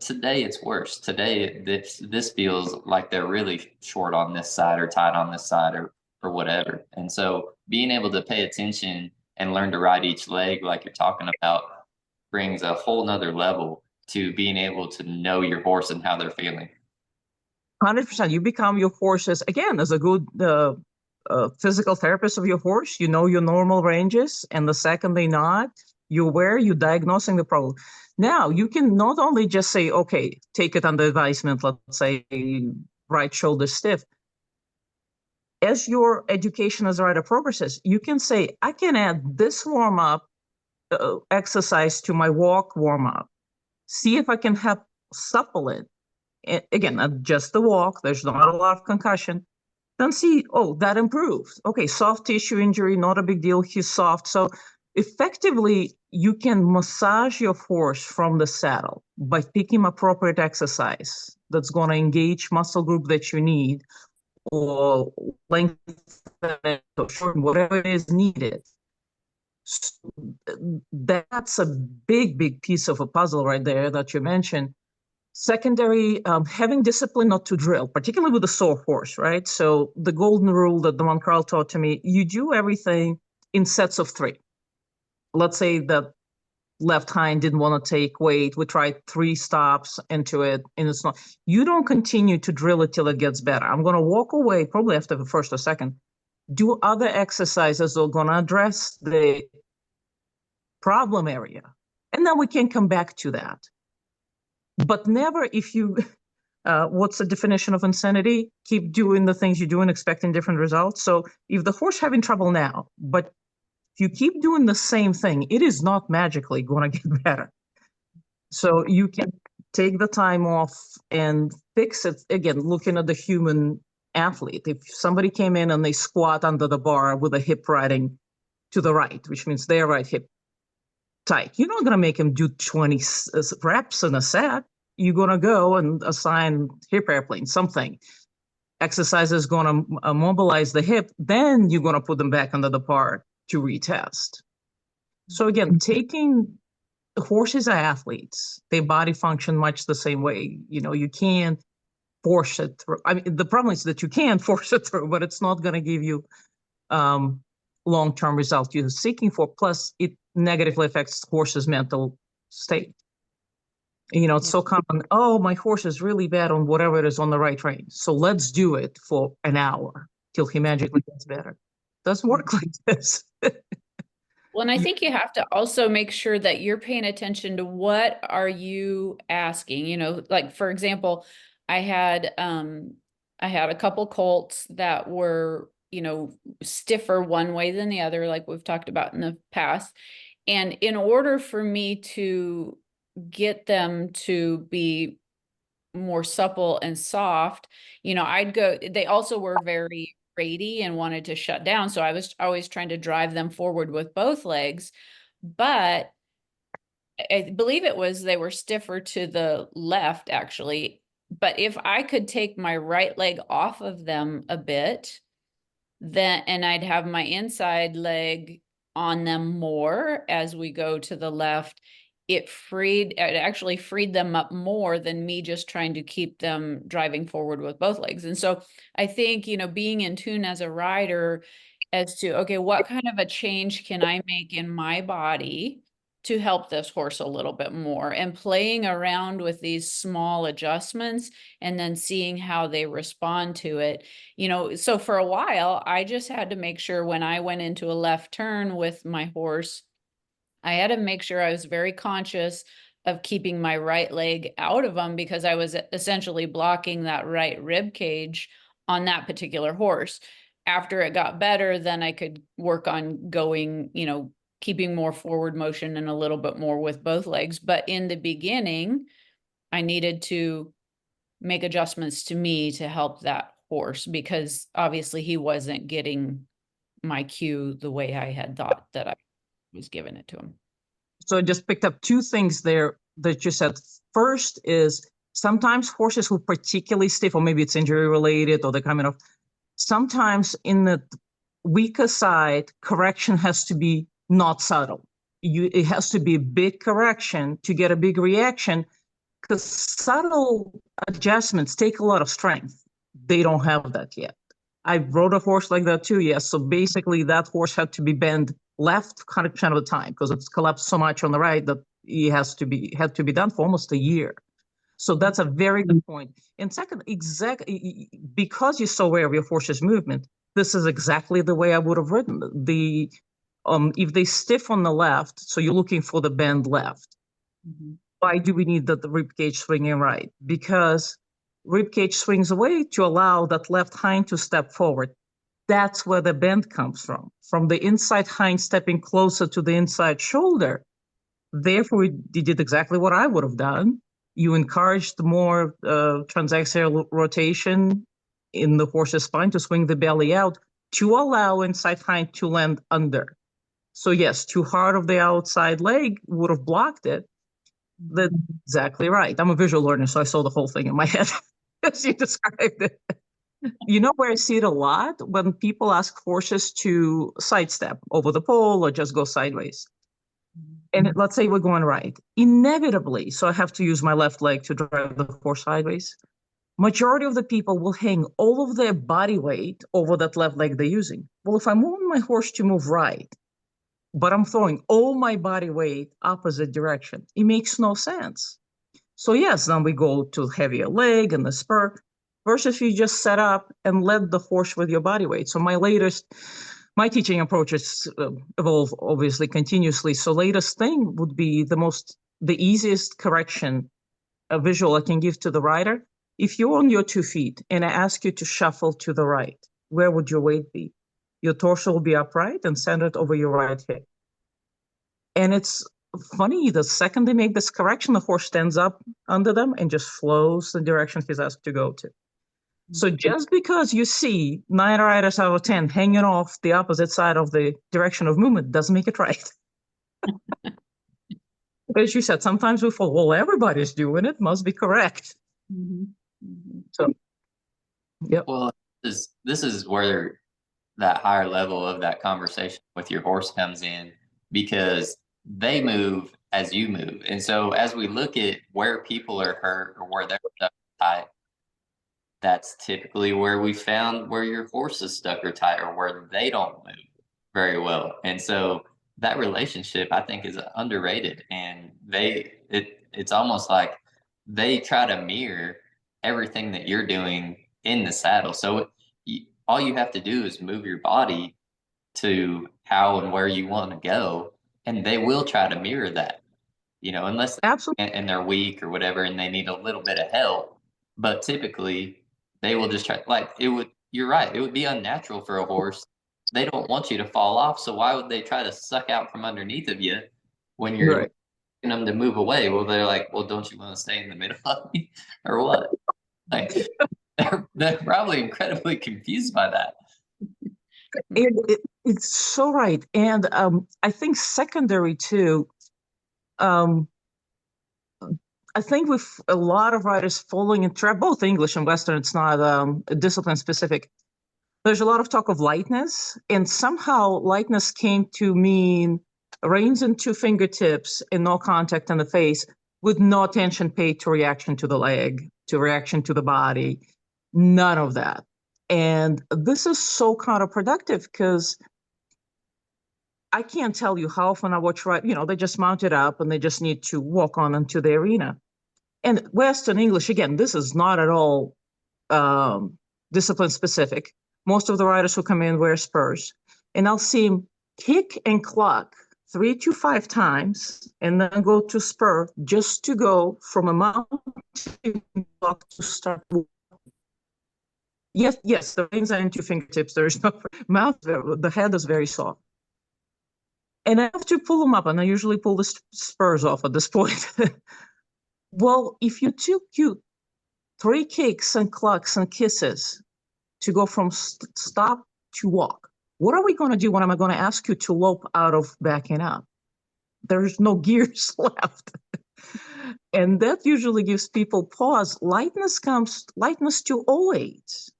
today it's worse. Today this feels like they're really short on this side or tight on this side or whatever. And so being able to pay attention and learn to ride each leg, like you're talking about, brings a whole nother level to being able to know your horse and how they're feeling. 100%. You become your horse's, again, as a good physical therapist of your horse. You know your normal ranges, and the second they're not, you're diagnosing the problem. Now, you can not only just say, okay, take it under advisement, let's say right shoulder stiff. As your education as a rider progresses, you can say, I can add this warm-up exercise to my walk warm-up. See if I can help supple it. Again, not just the walk. There's not a lot of concussion. Then see, oh, that improved. Okay, soft tissue injury, not a big deal. He's soft. So effectively, you can massage your horse from the saddle by picking appropriate exercise that's going to engage muscle group that you need, or lengthen it or shorten, whatever is needed. So that's a big piece of a puzzle right there that you mentioned. Secondary, having discipline not to drill, particularly with a sore horse, right? So the golden rule that the Carl taught to me, you do everything in sets of 3. Let's say that left hind didn't want to take weight. We tried 3 stops into it, and it's not. You don't continue to drill it till it gets better. I'm going to walk away probably after the first or second, do other exercises that are going to address the problem area, and then we can come back to that. But never, if you, what's the definition of insanity? Keep doing the things you do and expecting different results. So if the horse having trouble now, but if you keep doing the same thing, it is not magically going to get better. So you can take the time off and fix it. Again, looking at the human athlete. If somebody came in and they squat under the bar with a hip riding to the right, which means their right hip tight, you're not going to make him do 20 reps in a set. You're going to go and assign hip airplane, something. Exercise is going to mobilize the hip. Then you're going to put them back under the bar to retest. So again, taking horses are athletes. Their body function much the same way. You know, you can't force it through. I mean, the problem is that you can force it through, but it's not going to give you long-term results you're seeking for. Plus, it negatively affects horse's mental state. You know, it's so common. Oh, my horse is really bad on whatever it is on the right rein. So let's do it for an hour till he magically gets better. Doesn't work like this. Well, and I think you have to also make sure that you're paying attention to what are you asking, you know, like, for example, I had a couple colts that were, you know, stiffer one way than the other, like we've talked about in the past. And in order for me to get them to be more supple and soft, you know, they also were very rady and wanted to shut down. So I was always trying to drive them forward with both legs, but I believe they were stiffer to the left actually. But if I could take my right leg off of them a bit, and I'd have my inside leg on them more as we go to the left, it actually freed them up more than me just trying to keep them driving forward with both legs. And so I think, you know, being in tune as a rider as to, okay, what kind of a change can I make in my body to help this horse a little bit more, and playing around with these small adjustments and then seeing how they respond to it. You know, so for a while, I just had to make sure when I went into a left turn with my horse, I had to make sure I was very conscious of keeping my right leg out of them, because I was essentially blocking that right rib cage on that particular horse. After it got better, then I could work on going, you know, keeping more forward motion and a little bit more with both legs. But in the beginning, I needed to make adjustments to me to help that horse, because obviously he wasn't getting my cue the way I had thought that I was giving it to him. So I just picked up 2 things there that you said. First is sometimes horses who are particularly stiff, or maybe it's injury related, or they're coming off, sometimes in the weaker side, correction has to be not subtle. It has to be a big correction to get a big reaction, because subtle adjustments take a lot of strength. They don't have that yet. I rode a horse like that too, yes. So basically that horse had to be bent left 100% of the time, because it's collapsed so much on the right that it had to be done for almost a year. So that's a very good point. And second, exactly because you're so aware of your horse's movement, this is exactly the way I would have ridden the. If they stiff on the left, so you're looking for the bend left. Mm-hmm. Why do we need the rib cage swinging right? Because rib cage swings away to allow that left hind to step forward. That's where the bend comes from the inside hind stepping closer to the inside shoulder. Therefore, you did exactly what I would have done. You encouraged more transaxial rotation in the horse's spine to swing the belly out to allow inside hind to land under. So yes, too hard of the outside leg would have blocked it. That's exactly right. I'm a visual learner, so I saw the whole thing in my head as you described it. You know where I see it a lot? When people ask horses to sidestep over the pole or just go sideways. And let's say we're going right. Inevitably, so I have to use my left leg to drive the horse sideways. Majority of the people will hang all of their body weight over that left leg they're using. Well, if I'm moving my horse to move right, but I'm throwing all my body weight opposite direction, it makes no sense. So yes, then we go to heavier leg and the spur, versus you just set up and let the horse with your body weight. So my teaching approaches evolve obviously continuously. So latest thing would be the easiest correction, a visual I can give to the rider. If you're on your 2 feet and I ask you to shuffle to the right, where would your weight be? Your torso will be upright and centered over your right hip. And it's funny, the second they make this correction, the horse stands up under them and just flows the direction he's asked to go to. So just because you see 9 riders out of 10 hanging off the opposite side of the direction of movement doesn't make it right. As you said, sometimes we fall, well, everybody's doing it, must be correct. So, yep. Well, this is where that higher level of that conversation with your horse comes in, because they move as you move. And so as we look at where people are hurt or where they're stuck tight, that's typically where we found where your horse is stuck or tight or where they don't move very well. And so that relationship, I think, is underrated. And it's almost like they try to mirror everything that you're doing in the saddle. So all you have to do is move your body to how and where you want to go, and they will try to mirror that, unless Absolutely. and they're weak or whatever, and they need a little bit of help. But typically, they will just try. Like you're right. It would be unnatural for a horse. They don't want you to fall off, so why would they try to suck out from underneath of you when you're Right. asking them to move away? Well, they're like, well, don't you want to stay in the middle of me or what? Like they're probably incredibly confused by that. It's so right. And I think secondary to, I think with a lot of writers falling in trap, both English and Western, it's not discipline specific. There's a lot of talk of lightness, and somehow lightness came to mean reins into fingertips and no contact in the face, with no attention paid to reaction to the leg, to reaction to the body, none of that. And this is so counterproductive because I can't tell you how often I watch, they just mount it up and they just need to walk on into the arena. And Western English, again, this is not at all discipline specific. Most of the riders who come in wear spurs, and I'll see him kick and cluck 3 to 5 times and then go to spur just to go from a mountain block to start. Yes, the reins are into fingertips. There's no mouth, the head is very soft. And I have to pull them up, and I usually pull the spurs off at this point. Well, if you took 3 kicks and clucks and kisses to go from stop to walk, what are we going to do when I'm going to ask you to lope out of backing up? There's no gears left. And that usually gives people pause. Lightness to all aids.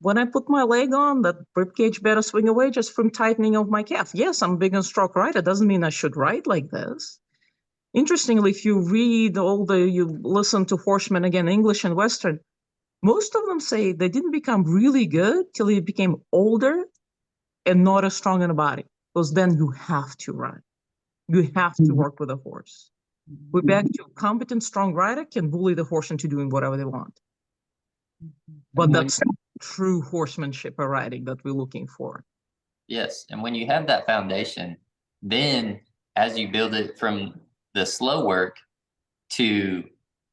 When I put my leg on, that ribcage better swing away just from tightening of my calf. Yes, I'm a big and strong rider. Doesn't mean I should ride like this. Interestingly, if you listen to horsemen, again, English and Western, most of them say they didn't become really good till they became older and not as strong in the body. Because then you have to ride. You have to work with a horse. We're back to competent, strong rider can bully the horse into doing whatever they want. But that's true horsemanship or riding that we're looking for. Yes. And when you have that foundation, then as you build it from the slow work to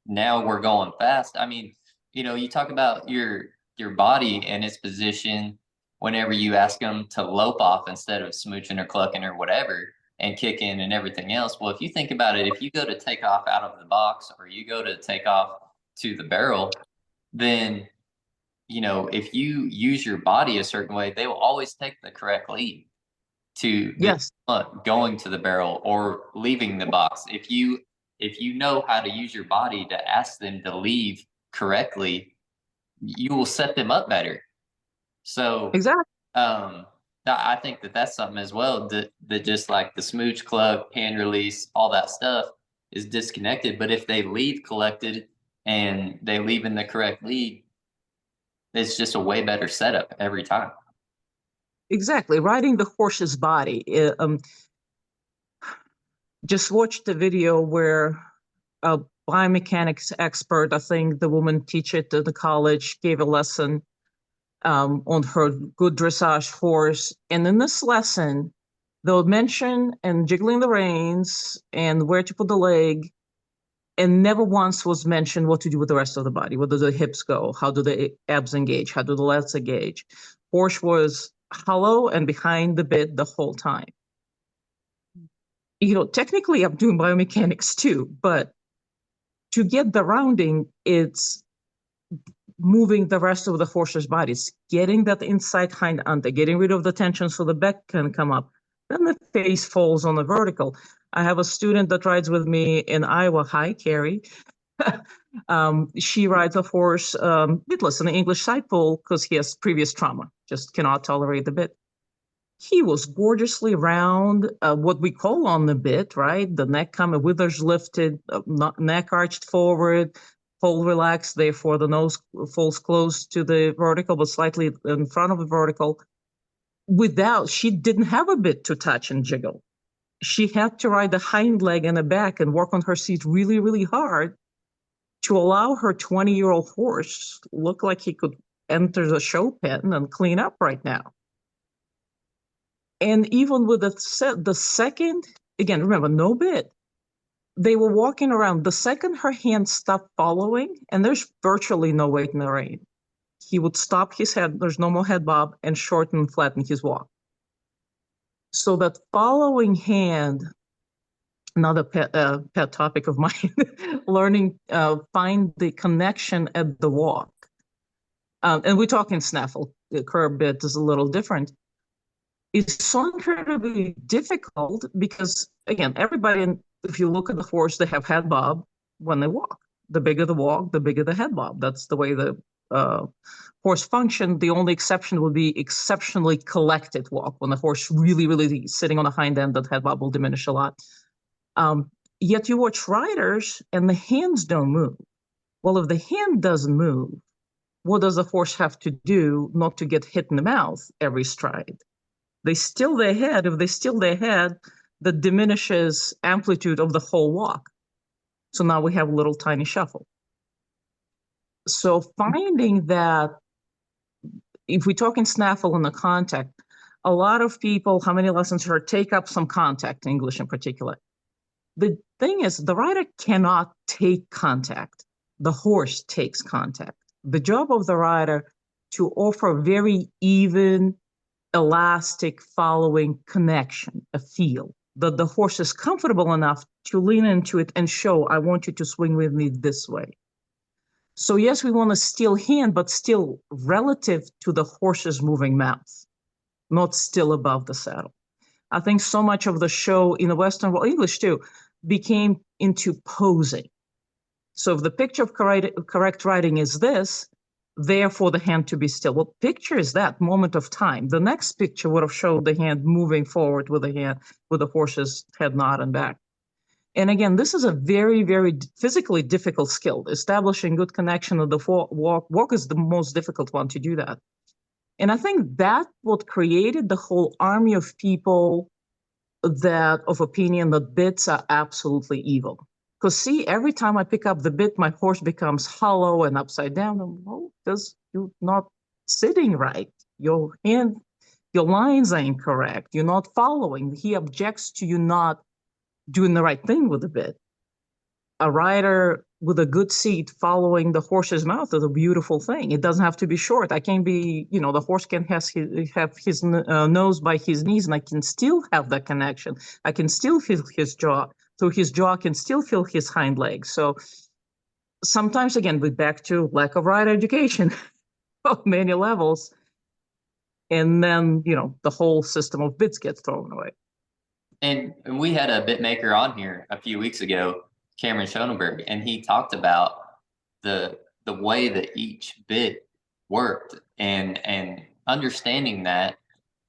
now we're going fast. I mean, you talk about your body and its position whenever you ask them to lope off instead of smooching or clucking or whatever and kicking and everything else. Well, if you think about it, if you go to take off out of the box or you go to take off to the barrel, then if you use your body a certain way, they will always take the correct lead. to Yes, going to the barrel or leaving the box. If you know how to use your body to ask them to leave correctly, you will set them up better. So exactly. I think that that's something as well, that just like the smooch cluck, hand release, all that stuff is disconnected. But if they leave collected and they leave in the correct lead, it's just a way better setup every time. Exactly. Riding the horse's body. Just watched the video where a biomechanics expert, I think the woman teacher at the college, gave a lesson on her good dressage horse. And in this lesson, they'll mention and jiggling the reins and where to put the leg. And never once was mentioned what to do with the rest of the body. Where do the hips go? How do the abs engage? How do the lats engage? Horse was hollow and behind the bit the whole time. Technically I'm doing biomechanics too, but to get the rounding, it's moving the rest of the horse's body. It's getting that inside hind under, getting rid of the tension so the back can come up. Then the face falls on the vertical. I have a student that rides with me in Iowa. Hi, Carrie. She rides a horse bitless in the English side pole because he has previous trauma, just cannot tolerate the bit. He was gorgeously round, what we call on the bit, right? The neck coming, withers lifted, neck arched forward, pole relaxed, therefore the nose falls close to the vertical, but slightly in front of the vertical. She didn't have a bit to touch and jiggle. She had to ride the hind leg and the back and work on her seat really, really hard to allow her 20-year-old horse look like he could enter the show pen and clean up right now. And even with the second, again, remember, no bit, they were walking around. The second her hand stopped following, and there's virtually no weight in the rein, he would stop his head, there's no more head bob, and shorten and flatten his walk. So that following hand, another pet topic of mine, learning, find the connection at the walk. And we're talking snaffle, the curb bit is a little different. It's so incredibly difficult because, again, everybody, if you look at the horse, they have head bob when they walk. The bigger the walk, the bigger the head bob. That's the way the horse function. The only exception would be exceptionally collected walk. When the horse really, really sitting on the hind end, that head bob will diminish a lot. Yet you watch riders and the hands don't move. Well, if the hand doesn't move, what does the horse have to do not to get hit in the mouth every stride? They still their head. If they still their head, that diminishes amplitude of the whole walk. So now we have a little tiny shuffle. So finding that, if we talk in snaffle in the contact, a lot of people, how many lessons heard, take up some contact, English in particular. The thing is, the rider cannot take contact. The horse takes contact. The job of the rider to offer very even, elastic following connection, a feel that the horse is comfortable enough to lean into it and show, I want you to swing with me this way. So yes, we want a still hand, but still relative to the horse's moving mouth, not still above the saddle. I think so much of the show in the Western world, English too, became into posing. So if the picture of correct riding is this, therefore the hand to be still. Well, picture is that moment of time. The next picture would have showed the hand moving forward with the hand, with the horse's head nod and back. And again, this is a very, very physically difficult skill. Establishing good connection of the walk is the most difficult one to do that. And I think that's what created the whole army of people that of opinion that bits are absolutely evil. Because see, every time I pick up the bit, my horse becomes hollow and upside down. Well, because you're not sitting right. Your hand, your lines are incorrect. You're not following. He objects to you not doing the right thing with the bit. A rider with a good seat following the horse's mouth is a beautiful thing. It doesn't have to be short. I can be, the horse can have his nose by his knees, and I can still have that connection. I can still feel his jaw. So his jaw can still feel his hind legs. So sometimes, again, we're back to lack of rider education on many levels. And then, the whole system of bits gets thrown away. And we had a bit maker on here a few weeks ago, Cameron Schoenberg, and he talked about the way that each bit worked, and understanding that,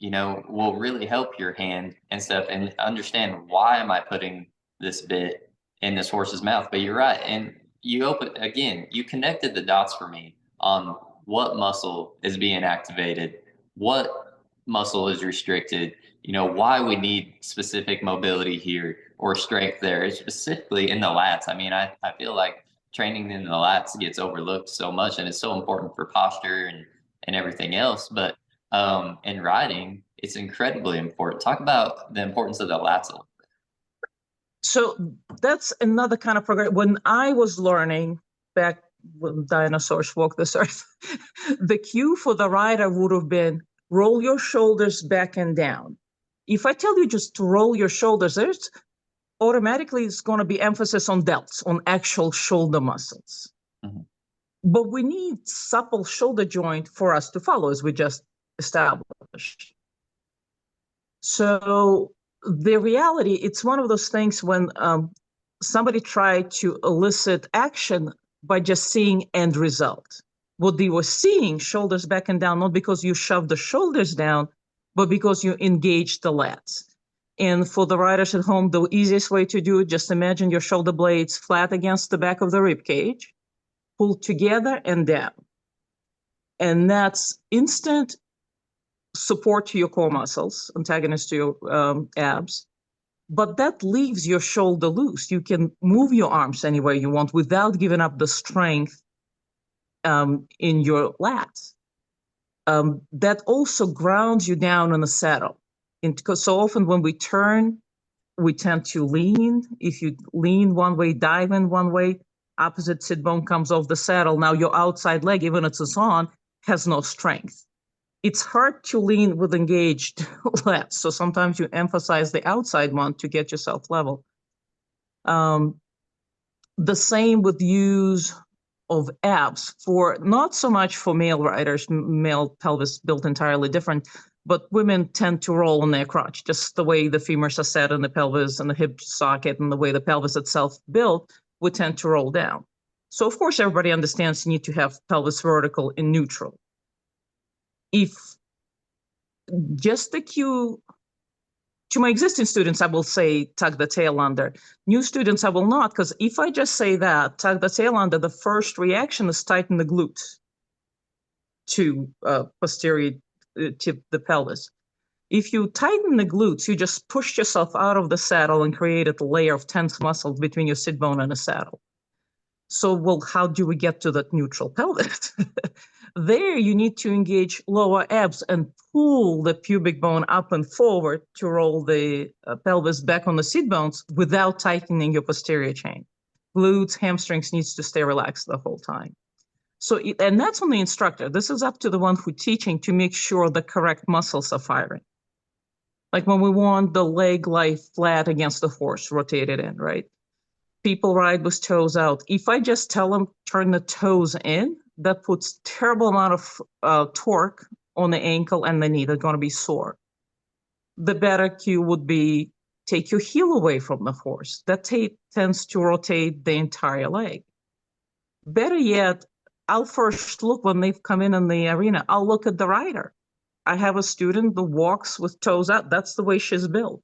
will really help your hand and stuff, and understand, why am I putting this bit in this horse's mouth? But you're right, and you connected the dots for me on what muscle is being activated, what muscle is restricted, why we need specific mobility here or strength there. It's specifically in the lats. I mean, I feel like training in the lats gets overlooked so much, and it's so important for posture and everything else. But in riding, it's incredibly important. Talk about the importance of the lats a little bit. So that's another kind of program. When I was learning back when dinosaurs walked this earth, the cue for the rider would have been, roll your shoulders back and down. If I tell you just to roll your shoulders, there's automatically it's going to be emphasis on delts, on actual shoulder muscles. Mm-hmm. But we need supple shoulder joint for us to follow, as we just established. So the reality, it's one of those things when somebody tried to elicit action by just seeing end result. What they were seeing, shoulders back and down, not because you shoved the shoulders down, but because you engaged the lats. And for the riders at home, the easiest way to do it, just imagine your shoulder blades flat against the back of the rib cage, pulled together and down. And that's instant support to your core muscles, antagonist to your abs. But that leaves your shoulder loose. You can move your arms any way you want without giving up the strength in your lats. That also grounds you down in the saddle. Because so often when we turn, we tend to lean. If you lean one way, dive in one way, opposite sit bone comes off the saddle. Now your outside leg, even if it's on, has no strength. It's hard to lean with engaged lats. So sometimes you emphasize the outside one to get yourself level. The same with use of abs, for not so much for male riders, male pelvis built entirely different, but women tend to roll on their crotch, just the way the femurs are set in the pelvis and the hip socket and the way the pelvis itself built, we tend to roll down. So of course, everybody understands you need to have pelvis vertical and neutral. If just the cue, to my existing students, I will say, tuck the tail under. New students, I will not, because if I just say that, tuck the tail under, the first reaction is tighten the glutes to posterior tip the pelvis. If you tighten the glutes, you just push yourself out of the saddle and created a layer of tense muscles between your sit bone and the saddle. So, well, how do we get to that neutral pelvis? There, you need to engage lower abs and pull the pubic bone up and forward to roll the pelvis back on the sit bones without tightening your posterior chain. Glutes, hamstrings needs to stay relaxed the whole time. So, and that's on the instructor. This is up to the one who's teaching to make sure the correct muscles are firing. Like when we want the leg lie flat against the horse, rotated in, right? People ride with toes out. If I just tell them turn the toes in, that puts terrible amount of torque on the ankle and the knee. They're going to be sore. The better cue would be take your heel away from the horse. That tends to rotate the entire leg. Better yet, I'll first look when they've come in the arena. I'll look at the rider. I have a student that walks with toes out. That's the way she's built.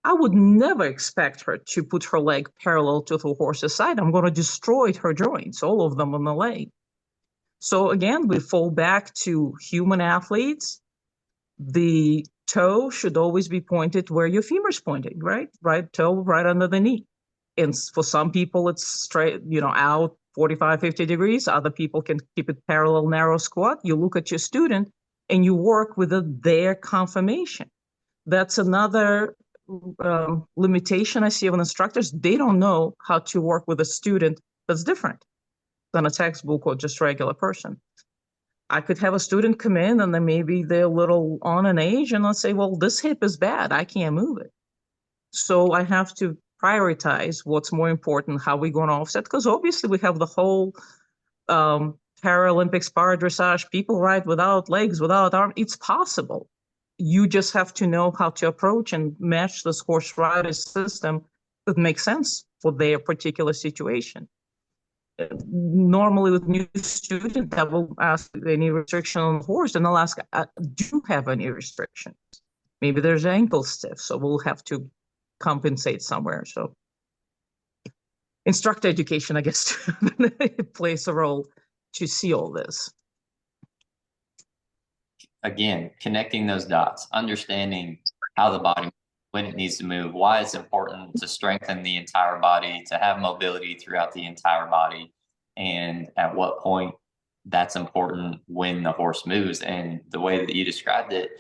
I would never expect her to put her leg parallel to the horse's side. I'm going to destroy her joints, all of them on the leg. So again, we fall back to human athletes. The toe should always be pointed where your femur's pointing, right? Right toe right under the knee. And for some people, it's straight, out 45, 50 degrees. Other people can keep it parallel, narrow squat. You look at your student and you work with their conformation. That's another limitation I see of instructors. They don't know how to work with a student that's different than a textbook or just regular person. I could have a student come in and then maybe they're a little on an age and I'll say, well, this hip is bad. I can't move it. So I have to prioritize what's more important, how we're going to offset, because obviously we have the whole Paralympics, para dressage, people ride without legs, without arm. It's possible. You just have to know how to approach and match this horse rider system that makes sense for their particular situation. Normally with new students, I will ask any restriction on the horse, and I'll ask, do you have any restrictions? Maybe there's ankle stiff, so we'll have to compensate somewhere. So instructor education, I guess, plays a role to see all this. Again, connecting those dots, understanding how the body, when it needs to move, why it's important to strengthen the entire body, to have mobility throughout the entire body, and at what point that's important when the horse moves. And the way that you described it,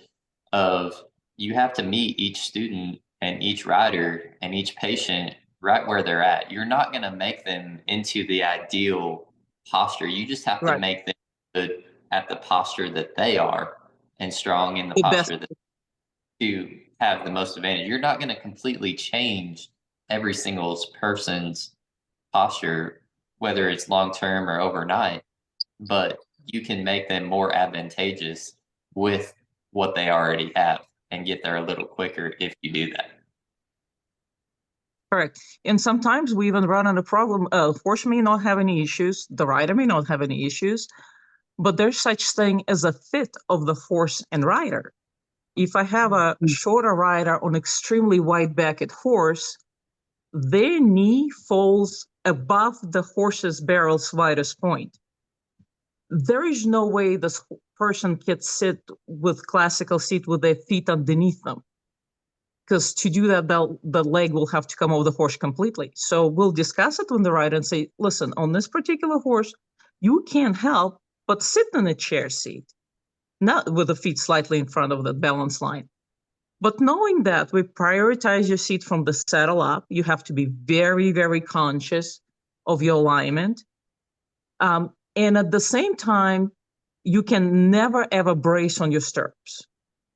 of you have to meet each student and each rider and each patient right where they're at. You're not going to make them into the ideal posture. You just have to make them good at the posture that they are and strong in the posture that to have the most advantage. You're not going to completely change every single person's posture, whether it's long-term or overnight, but you can make them more advantageous with what they already have and get there a little quicker if you do that. Correct. And sometimes we even run into a problem. Horse may not have any issues. The rider may not have any issues, but there's such thing as a fit of the horse and rider. If I have a shorter rider on extremely wide-backed horse, their knee falls above the horse's barrel's widest point. There is no way this person can sit with classical seat with their feet underneath them, because to do that, the leg will have to come over the horse completely. So we'll discuss it with the rider and say, listen, on this particular horse, you can't help but sit in a chair seat, not with the feet slightly in front of the balance line. But knowing that we prioritize your seat from the saddle up, you have to be very, very conscious of your alignment. And at the same time, you can never, ever brace on your stirrups,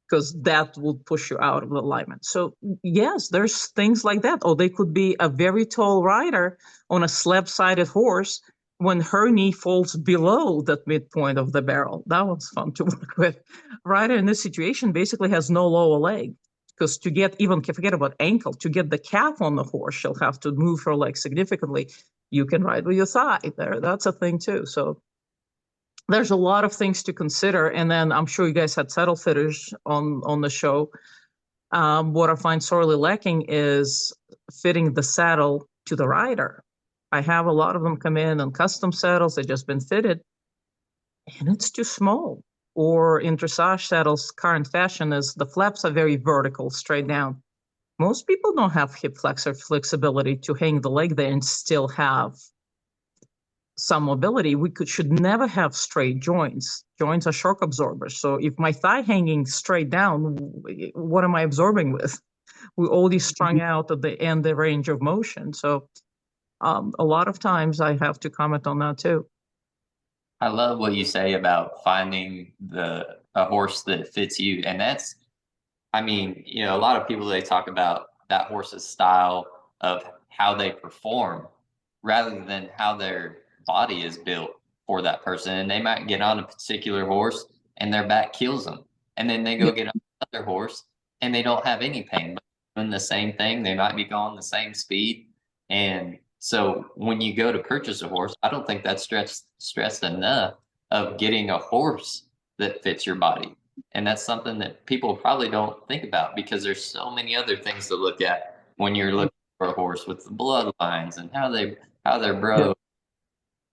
because that will push you out of the alignment. So yes, there's things like that. Or they could be a very tall rider on a slab-sided horse when her knee falls below that midpoint of the barrel. That one's fun to work with. Rider in this situation basically has no lower leg, because to get, even forget about ankle, to get the calf on the horse, she'll have to move her leg significantly. You can ride with your thigh there. That's a thing too. So there's a lot of things to consider. And then I'm sure you guys had saddle fitters on the show. What I find sorely lacking is fitting the saddle to the rider. I have a lot of them come in on custom saddles. They've just been fitted, and it's too small. Or in dressage saddles, current fashion is the flaps are very vertical, straight down. Most people don't have hip flexor flexibility to hang the leg there and still have some mobility. We should never have straight joints. Joints are shock absorbers. So if my thigh hanging straight down, what am I absorbing with? We're already strung out at the end, the range of motion. So a lot of times I have to comment on that too. I love what you say about finding a horse that fits you. And that's, I mean, you know, a lot of people, they talk about that horse's style of how they perform rather than how their body is built for that person. And they might get on a particular horse and their back kills them. And then they go get on another horse and they don't have any pain, but doing the same thing. They might be going the same speed. And so when you go to purchase a horse, I don't think that's stressed enough of getting a horse that fits your body. And that's something that people probably don't think about, because there's so many other things to look at when you're looking for a horse, with the bloodlines and how they're broke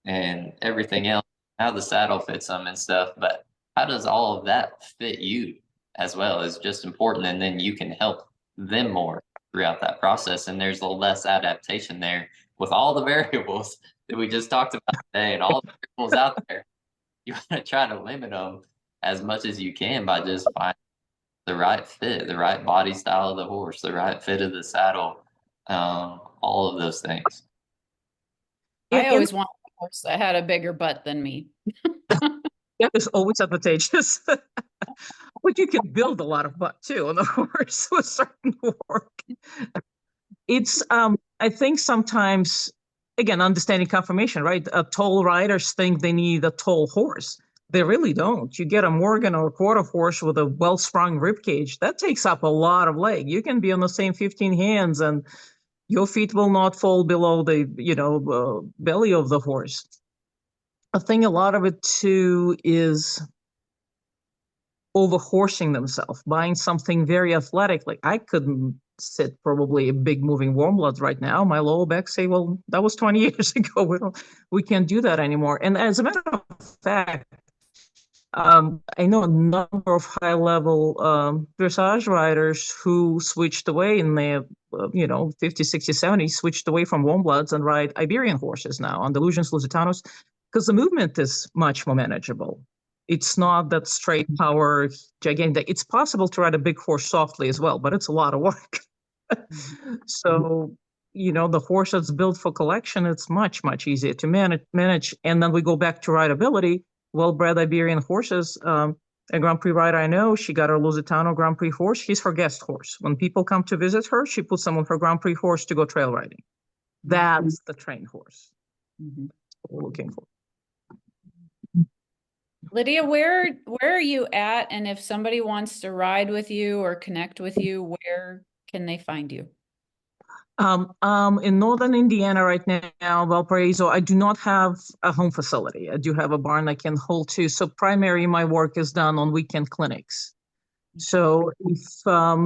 and everything else, how the saddle fits them and stuff. But how does all of that fit you as well is just important. And then you can help them more throughout that process. And there's a less adaptation there with all the variables that we just talked about today and all the variables out there. You want to try to limit them as much as you can by just finding the right fit, the right body style of the horse, the right fit of the saddle, all of those things. I always want a horse that had a bigger butt than me. That is always advantageous. But you can build a lot of butt too on a horse with certain work. It's I think sometimes again, understanding conformation, right? Tall riders think they need a tall horse. They really don't. You get a Morgan or a quarter horse with a well-sprung rib cage, that takes up a lot of leg. You can be on the same 15 hands and your feet will not fall below the, belly of the horse. I think a lot of it too is overhorsing themselves, buying something very athletic. Like I couldn't sit probably a big moving warm bloods right now. My lower back say, well, that was 20 years ago. We can't do that anymore. And as a matter of fact, I know a number of high-level dressage riders who switched away in their, 50s, 60s, 70s, switched away from warm bloods and ride Iberian horses now, Andalusians, Lusitanos, because the movement is much more manageable. It's not that straight power, gigantic. It's possible to ride a big horse softly as well, but it's a lot of work. So, the horse that's built for collection, it's much, much easier to manage. And then we go back to rideability. Well-bred Iberian horses. A Grand Prix rider I know, she got her Lusitano Grand Prix horse. He's her guest horse. When people come to visit her, she puts them on her Grand Prix horse to go trail riding. That's the trained horse. Mm-hmm. What we're looking for. Lidia, where are you at? And if somebody wants to ride with you or connect with you, where can they find you? In northern Indiana right now, Valparaiso, I do not have a home facility. I do have a barn I can hold to. So primary, my work is done on weekend clinics. So if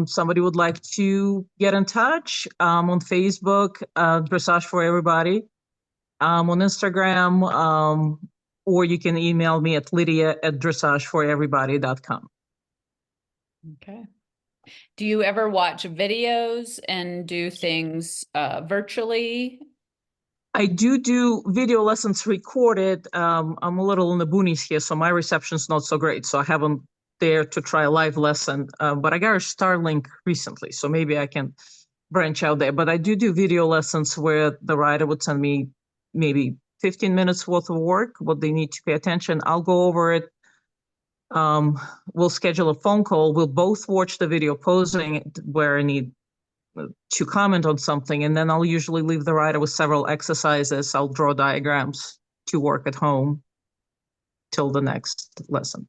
somebody would like to get in touch, on Facebook, Dressage for Everybody, on Instagram, or you can email me at lydia@dressageforeverybody.com. Okay. Do you ever watch videos and do things virtually? I do video lessons recorded. I'm a little in the boonies here, so my reception's not so great. So I haven't dared to try a live lesson, but I got a Starlink recently, so maybe I can branch out there. But I do video lessons where the rider would send me maybe 15 minutes worth of work, what they need to pay attention. I'll go over it. We'll schedule a phone call. We'll both watch the video posing where I need to comment on something, and then I'll usually leave the rider with several exercises. I'll draw diagrams to work at home till the next lesson.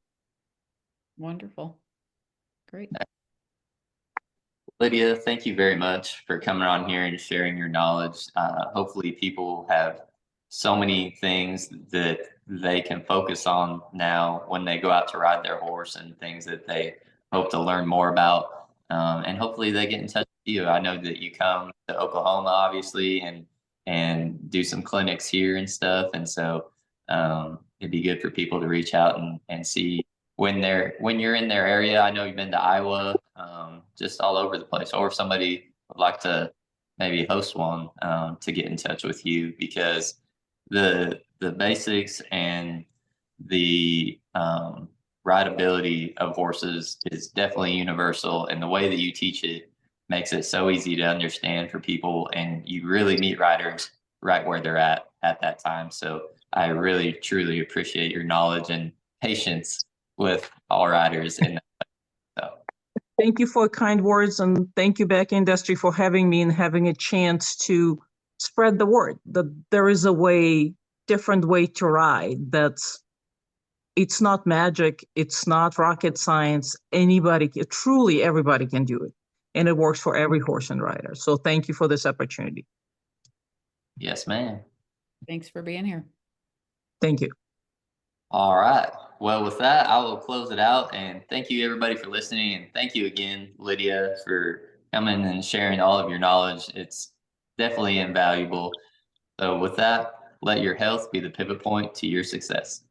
Wonderful. Great. Lydia, thank you very much for coming on here and sharing your knowledge. Hopefully people have so many things that they can focus on now when they go out to ride their horse, and things that they hope to learn more about. And hopefully they get in touch with you. I know that you come to Oklahoma, obviously, and do some clinics here and stuff. And so it'd be good for people to reach out and see when you're in their area. I know you've been to Iowa, just all over the place. Or if somebody would like to maybe host one, to get in touch with you, because the basics and the rideability of horses is definitely universal, and the way that you teach it makes it so easy to understand for people, and you really meet riders right where they're at that time. So I really truly appreciate your knowledge and patience with all riders. And so thank you for kind words, and thank you, Back Industry, for having me and having a chance to spread the word that there is a different way to ride. It's not magic. It's not rocket science. Truly everybody can do it. And it works for every horse and rider. So thank you for this opportunity. yes, ma'am. Thanks for being here. Thank you. All right. Well, with that, I will close it out, and thank you everybody for listening. And thank you again, Lydia, for coming and sharing all of your knowledge. It's definitely invaluable. So with that, let your health be the pivot point to your success.